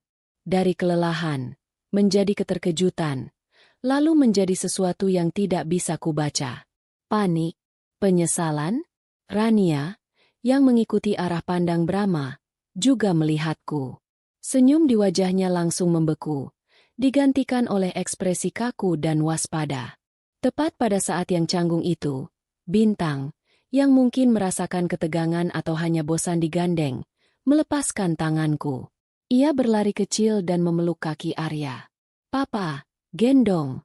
Dari kelelahan, menjadi keterkejutan, lalu menjadi sesuatu yang tidak bisa kubaca. Panik, penyesalan. Rania, yang mengikuti arah pandang Brahma, juga melihatku. Senyum di wajahnya langsung membeku, digantikan oleh ekspresi kaku dan waspada. Tepat pada saat yang canggung itu, Bintang, yang mungkin merasakan ketegangan atau hanya bosan digandeng, melepaskan tanganku. Ia berlari kecil dan memeluk kaki Arya. "Papa, gendong,"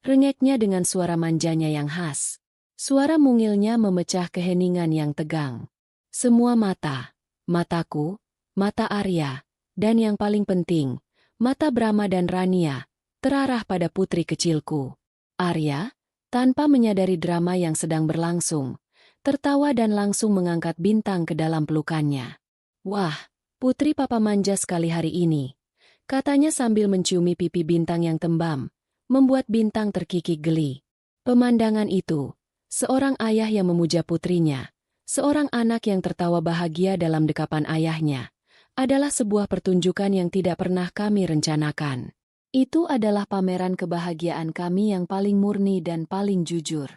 rengeknya dengan suara manjanya yang khas. Suara mungilnya memecah keheningan yang tegang. Semua mataku, mata Arya, dan yang paling penting, mata Brahma dan Rania, terarah pada putri kecilku. Arya, tanpa menyadari drama yang sedang berlangsung, tertawa dan langsung mengangkat Bintang ke dalam pelukannya. "Wah, putri papa manja sekali hari ini," katanya sambil menciumi pipi Bintang yang tembam, membuat Bintang terkikik geli. Pemandangan itu, seorang ayah yang memuja putrinya, seorang anak yang tertawa bahagia dalam dekapan ayahnya, adalah sebuah pertunjukan yang tidak pernah kami rencanakan. Itu adalah pameran kebahagiaan kami yang paling murni dan paling jujur.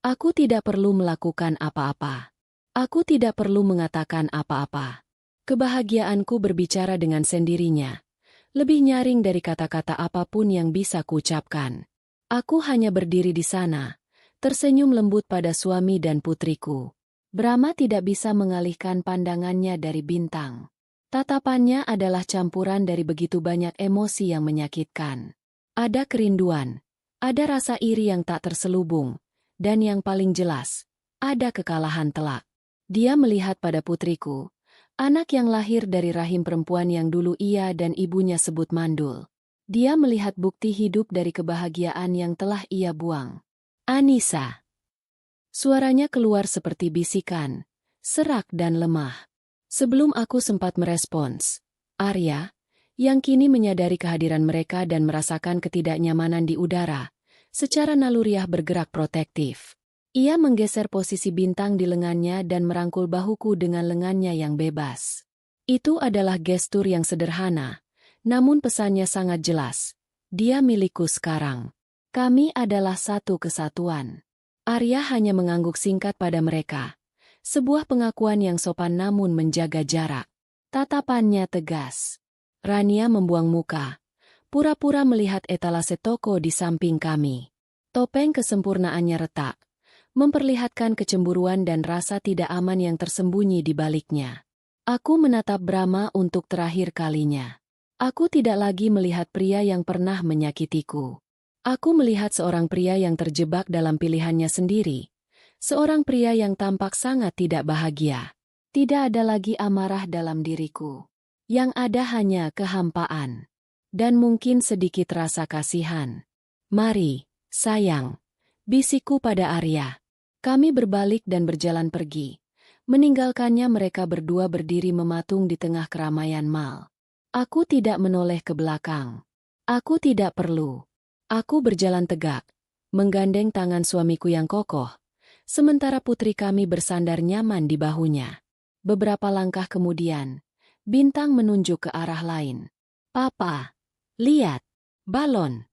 Aku tidak perlu melakukan apa-apa. Aku tidak perlu mengatakan apa-apa. Kebahagiaanku berbicara dengan sendirinya. Lebih nyaring dari kata-kata apapun yang bisa kuucapkan. Aku hanya berdiri di sana, tersenyum lembut pada suami dan putriku. Brahma tidak bisa mengalihkan pandangannya dari Bintang. Tatapannya adalah campuran dari begitu banyak emosi yang menyakitkan. Ada kerinduan, ada rasa iri yang tak terselubung, dan yang paling jelas, ada kekalahan telak. Dia melihat pada putriku, anak yang lahir dari rahim perempuan yang dulu ia dan ibunya sebut mandul. Dia melihat bukti hidup dari kebahagiaan yang telah ia buang. "Anissa." Suaranya keluar seperti bisikan, serak dan lemah. Sebelum aku sempat merespons, Arya, yang kini menyadari kehadiran mereka dan merasakan ketidaknyamanan di udara, secara naluriah bergerak protektif. Ia menggeser posisi Bintang di lengannya dan merangkul bahuku dengan lengannya yang bebas. Itu adalah gestur yang sederhana, namun pesannya sangat jelas. Dia milikku sekarang. Kami adalah satu kesatuan. Arya hanya mengangguk singkat pada mereka. Sebuah pengakuan yang sopan namun menjaga jarak. Tatapannya tegas. Rania membuang muka, pura-pura melihat etalase toko di samping kami. Topeng kesempurnaannya retak, memperlihatkan kecemburuan dan rasa tidak aman yang tersembunyi di baliknya. Aku menatap Brahma untuk terakhir kalinya. Aku tidak lagi melihat pria yang pernah menyakitiku. Aku melihat seorang pria yang terjebak dalam pilihannya sendiri. Seorang pria yang tampak sangat tidak bahagia. Tidak ada lagi amarah dalam diriku. Yang ada hanya kehampaan. Dan mungkin sedikit rasa kasihan. "Mari, sayang," bisikku pada Arya. Kami berbalik dan berjalan pergi. Meninggalkannya mereka berdua berdiri mematung di tengah keramaian mal. Aku tidak menoleh ke belakang. Aku tidak perlu. Aku berjalan tegak, menggandeng tangan suamiku yang kokoh. Sementara putri kami bersandar nyaman di bahunya. Beberapa langkah kemudian, Bintang menunjuk ke arah lain. "Papa, lihat, balon."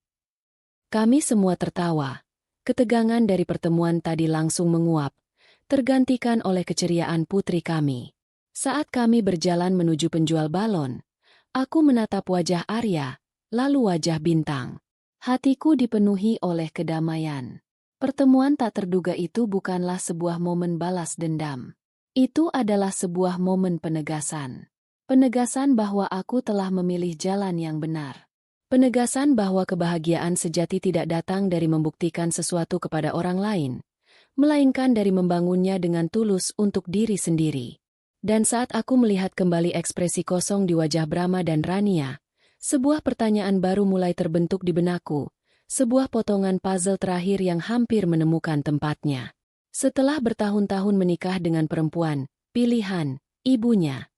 Kami semua tertawa. Ketegangan dari pertemuan tadi langsung menguap, tergantikan oleh keceriaan putri kami. Saat kami berjalan menuju penjual balon, aku menatap wajah Arya, lalu wajah Bintang. Hatiku dipenuhi oleh kedamaian. Pertemuan tak terduga itu bukanlah sebuah momen balas dendam. Itu adalah sebuah momen penegasan. Penegasan bahwa aku telah memilih jalan yang benar. Penegasan bahwa kebahagiaan sejati tidak datang dari membuktikan sesuatu kepada orang lain, melainkan dari membangunnya dengan tulus untuk diri sendiri. Dan saat aku melihat kembali ekspresi kosong di wajah Brahma dan Rania, sebuah pertanyaan baru mulai terbentuk di benakku. Sebuah potongan puzzle terakhir yang hampir menemukan tempatnya. Setelah bertahun-tahun menikah dengan perempuan, pilihan, ibunya.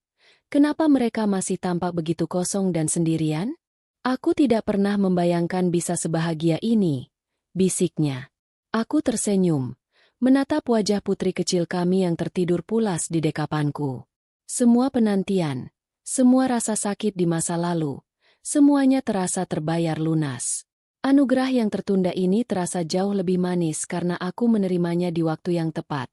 Kenapa mereka masih tampak begitu kosong dan sendirian? Aku tidak pernah membayangkan bisa sebahagia ini, bisiknya. Aku tersenyum, menatap wajah putri kecil kami yang tertidur pulas di dekapanku. Semua penantian, semua rasa sakit di masa lalu, semuanya terasa terbayar lunas. Anugerah yang tertunda ini terasa jauh lebih manis karena aku menerimanya di waktu yang tepat,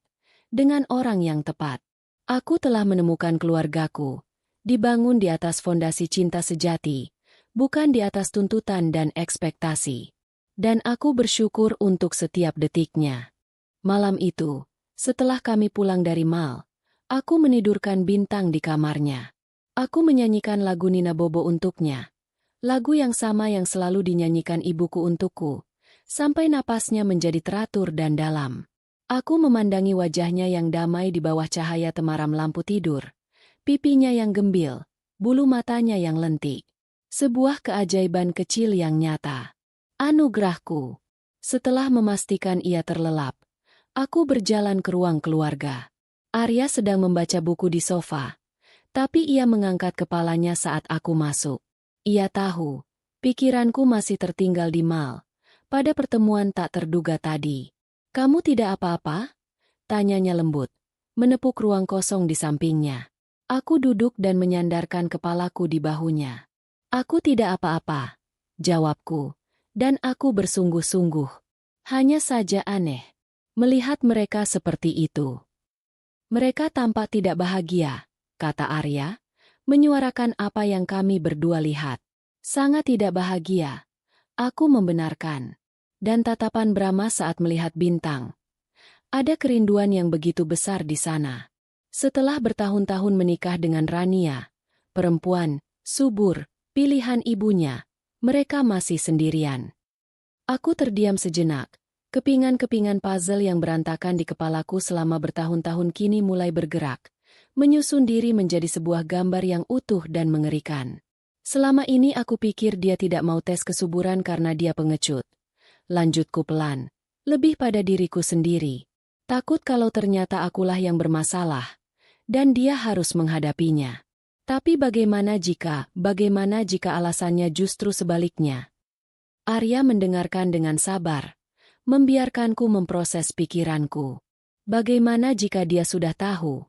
dengan orang yang tepat. Aku telah menemukan keluargaku, dibangun di atas fondasi cinta sejati, bukan di atas tuntutan dan ekspektasi. Dan aku bersyukur untuk setiap detiknya. Malam itu, setelah kami pulang dari mal, aku menidurkan Bintang di kamarnya. Aku menyanyikan lagu Nina Bobo untuknya. Lagu yang sama yang selalu dinyanyikan ibuku untukku, sampai napasnya menjadi teratur dan dalam. Aku memandangi wajahnya yang damai di bawah cahaya temaram lampu tidur. Pipinya yang gembil, bulu matanya yang lentik. Sebuah keajaiban kecil yang nyata. Anugerahku. Setelah memastikan ia terlelap, aku berjalan ke ruang keluarga. Arya sedang membaca buku di sofa, tapi ia mengangkat kepalanya saat aku masuk. Ia tahu, pikiranku masih tertinggal di mal, pada pertemuan tak terduga tadi. "Kamu tidak apa-apa?" tanyanya lembut, menepuk ruang kosong di sampingnya. Aku duduk dan menyandarkan kepalaku di bahunya. "Aku tidak apa-apa," jawabku, dan aku bersungguh-sungguh. Hanya saja aneh melihat mereka seperti itu. "Mereka tampak tidak bahagia," kata Arya, menyuarakan apa yang kami berdua lihat. "Sangat tidak bahagia," aku membenarkan. Dan tatapan Brahma saat melihat Bintang. Ada kerinduan yang begitu besar di sana. Setelah bertahun-tahun menikah dengan Rania, perempuan, subur, pilihan ibunya, mereka masih sendirian. Aku terdiam sejenak. Kepingan-kepingan puzzle yang berantakan di kepalaku selama bertahun-tahun kini mulai bergerak, menyusun diri menjadi sebuah gambar yang utuh dan mengerikan. Selama ini aku pikir dia tidak mau tes kesuburan karena dia pengecut. Lanjutku pelan, lebih pada diriku sendiri. Takut kalau ternyata akulah yang bermasalah, dan dia harus menghadapinya. Tapi bagaimana jika alasannya justru sebaliknya? Arya mendengarkan dengan sabar, membiarkanku memproses pikiranku. Bagaimana jika dia sudah tahu?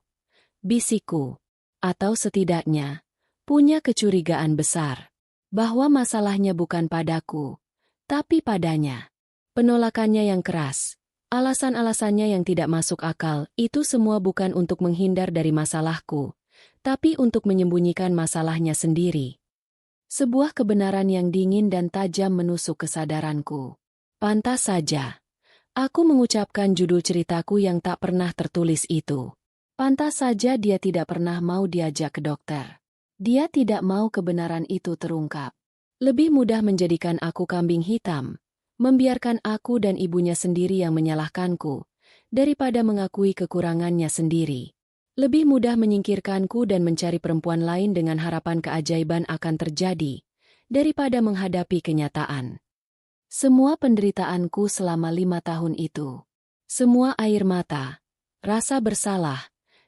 Bisikku, atau setidaknya, punya kecurigaan besar, bahwa masalahnya bukan padaku, tapi padanya. Penolakannya yang keras, alasan-alasannya yang tidak masuk akal, itu semua bukan untuk menghindar dari masalahku, tapi untuk menyembunyikan masalahnya sendiri. Sebuah kebenaran yang dingin dan tajam menusuk kesadaranku. Pantas saja aku mengucapkan judul ceritaku yang tak pernah tertulis itu. Pantas saja dia tidak pernah mau diajak ke dokter. Dia tidak mau kebenaran itu terungkap. Lebih mudah menjadikan aku kambing hitam, membiarkan aku dan ibunya sendiri yang menyalahkanku, daripada mengakui kekurangannya sendiri. Lebih mudah menyingkirkanku dan mencari perempuan lain dengan harapan keajaiban akan terjadi, daripada menghadapi kenyataan. Semua penderitaanku selama 5 tahun itu, semua air mata, rasa bersalah,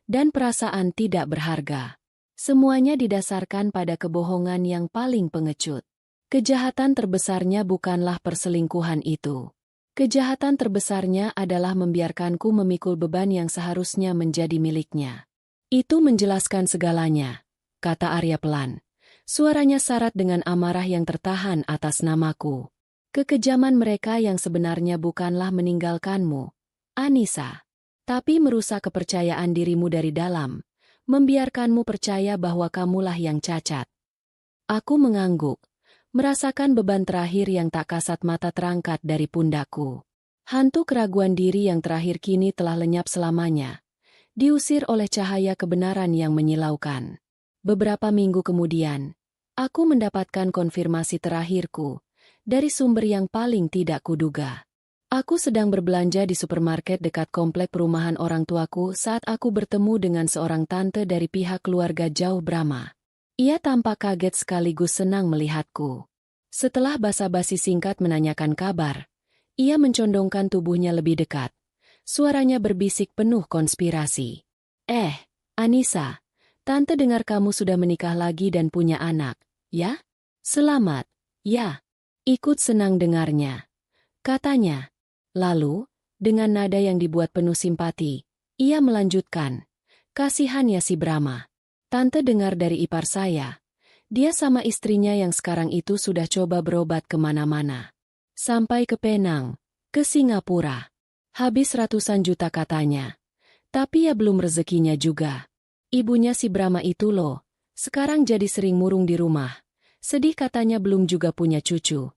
dan perasaan tidak berharga, semuanya didasarkan pada kebohongan yang paling pengecut. Kejahatan terbesarnya bukanlah perselingkuhan itu. Kejahatan terbesarnya adalah membiarkanku memikul beban yang seharusnya menjadi miliknya. "Itu menjelaskan segalanya," kata Arya pelan. Suaranya syarat dengan amarah yang tertahan atas namaku. "Kekejaman mereka yang sebenarnya bukanlah meninggalkanmu, Anissa, tapi merusak kepercayaan dirimu dari dalam, membiarkanmu percaya bahwa kamulah yang cacat." Aku mengangguk, merasakan beban terakhir yang tak kasat mata terangkat dari pundakku. Hantu keraguan diri yang terakhir kini telah lenyap selamanya, diusir oleh cahaya kebenaran yang menyilaukan. Beberapa minggu kemudian, aku mendapatkan konfirmasi terakhirku dari sumber yang paling tidak kuduga. Aku sedang berbelanja di supermarket dekat komplek perumahan orang tuaku saat aku bertemu dengan seorang tante dari pihak keluarga jauh Brahma. Ia tampak kaget sekaligus senang melihatku. Setelah basa-basi singkat menanyakan kabar, ia mencondongkan tubuhnya lebih dekat. Suaranya berbisik penuh konspirasi. Anissa, tante dengar kamu sudah menikah lagi dan punya anak, ya? Selamat, ya. Ikut senang dengarnya," katanya. Lalu, dengan nada yang dibuat penuh simpati, ia melanjutkan, "Kasihan ya si Brahma. Tante dengar dari ipar saya. Dia sama istrinya yang sekarang itu sudah coba berobat kemana-mana. Sampai ke Penang, ke Singapura. Habis ratusan juta katanya. Tapi ya belum rezekinya juga. Ibunya si Brahma itu loh, sekarang jadi sering murung di rumah. Sedih katanya belum juga punya cucu.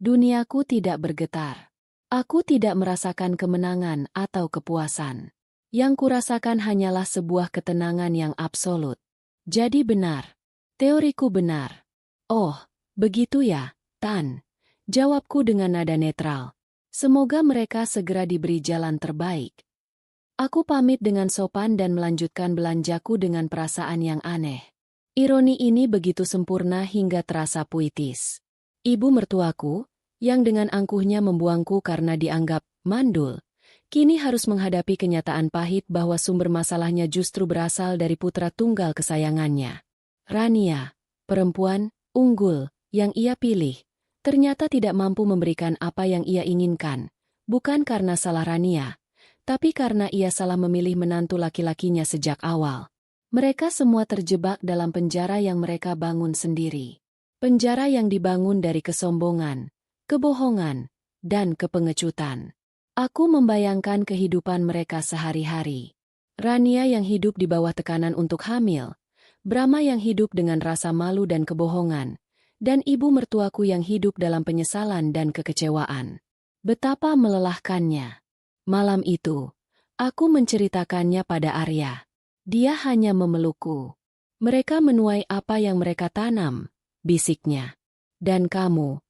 Duniaku tidak bergetar. Aku tidak merasakan kemenangan atau kepuasan. Yang kurasakan hanyalah sebuah ketenangan yang absolut. Jadi benar. Teoriku benar. Oh, begitu ya, Tan. Jawabku dengan nada netral. Semoga mereka segera diberi jalan terbaik. Aku pamit dengan sopan dan melanjutkan belanjaku dengan perasaan yang aneh. Ironi ini begitu sempurna hingga terasa puitis. Ibu mertuaku, yang dengan angkuhnya membuangku karena dianggap mandul, kini harus menghadapi kenyataan pahit bahwa sumber masalahnya justru berasal dari putra tunggal kesayangannya. Rania, perempuan unggul yang ia pilih, ternyata tidak mampu memberikan apa yang ia inginkan, bukan karena salah Rania, tapi karena ia salah memilih menantu laki-lakinya sejak awal. Mereka semua terjebak dalam penjara yang mereka bangun sendiri. Penjara yang dibangun dari kesombongan, kebohongan, dan kepengecutan. Aku membayangkan kehidupan mereka sehari-hari. Rania yang hidup di bawah tekanan untuk hamil, Brahma yang hidup dengan rasa malu dan kebohongan, dan ibu mertuaku yang hidup dalam penyesalan dan kekecewaan. Betapa melelahkannya. Malam itu, aku menceritakannya pada Arya. Dia hanya memelukku. Mereka menuai apa yang mereka tanam, bisiknya. Dan kamu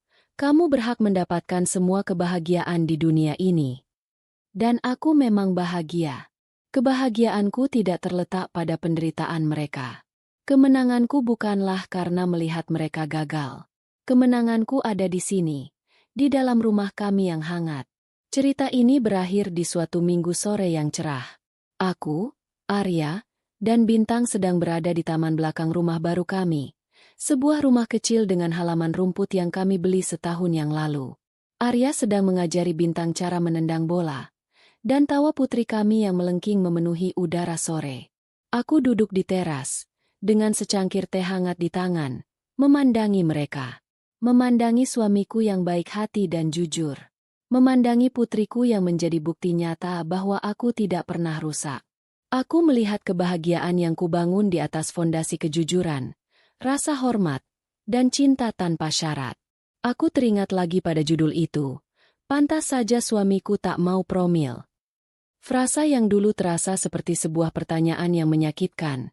berhak mendapatkan semua kebahagiaan di dunia ini. Dan aku memang bahagia. Kebahagiaanku tidak terletak pada penderitaan mereka. Kemenanganku bukanlah karena melihat mereka gagal. Kemenanganku ada di sini, di dalam rumah kami yang hangat. Cerita ini berakhir di suatu minggu sore yang cerah. Aku, Arya, dan Bintang sedang berada di taman belakang rumah baru kami. Sebuah rumah kecil dengan halaman rumput yang kami beli setahun yang lalu. Arya sedang mengajari Bintang cara menendang bola. Dan tawa putri kami yang melengking memenuhi udara sore. Aku duduk di teras, dengan secangkir teh hangat di tangan, memandangi mereka. Memandangi suamiku yang baik hati dan jujur. Memandangi putriku yang menjadi bukti nyata bahwa aku tidak pernah rusak. Aku melihat kebahagiaan yang kubangun di atas fondasi kejujuran, rasa hormat, dan cinta tanpa syarat. Aku teringat lagi pada judul itu. Pantas saja suamiku tak mau promil. Frasa yang dulu terasa seperti sebuah pertanyaan yang menyakitkan,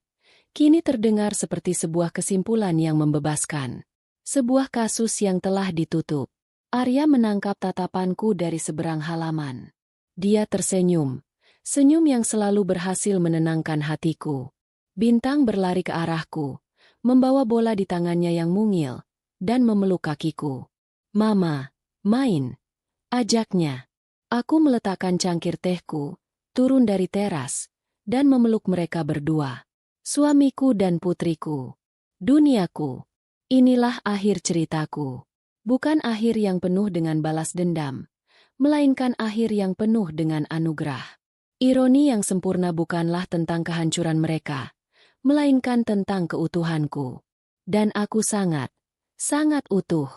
kini terdengar seperti sebuah kesimpulan yang membebaskan. Sebuah kasus yang telah ditutup. Arya menangkap tatapanku dari seberang halaman. Dia tersenyum. Senyum yang selalu berhasil menenangkan hatiku. Bintang berlari ke arahku, membawa bola di tangannya yang mungil, dan memeluk kakiku. Mama, main. Ajaknya. Aku meletakkan cangkir tehku, turun dari teras, dan memeluk mereka berdua. Suamiku dan putriku. Duniaku. Inilah akhir ceritaku. Bukan akhir yang penuh dengan balas dendam, melainkan akhir yang penuh dengan anugerah. Ironi yang sempurna bukanlah tentang kehancuran mereka, melainkan tentang keutuhanku. Dan aku sangat, sangat utuh.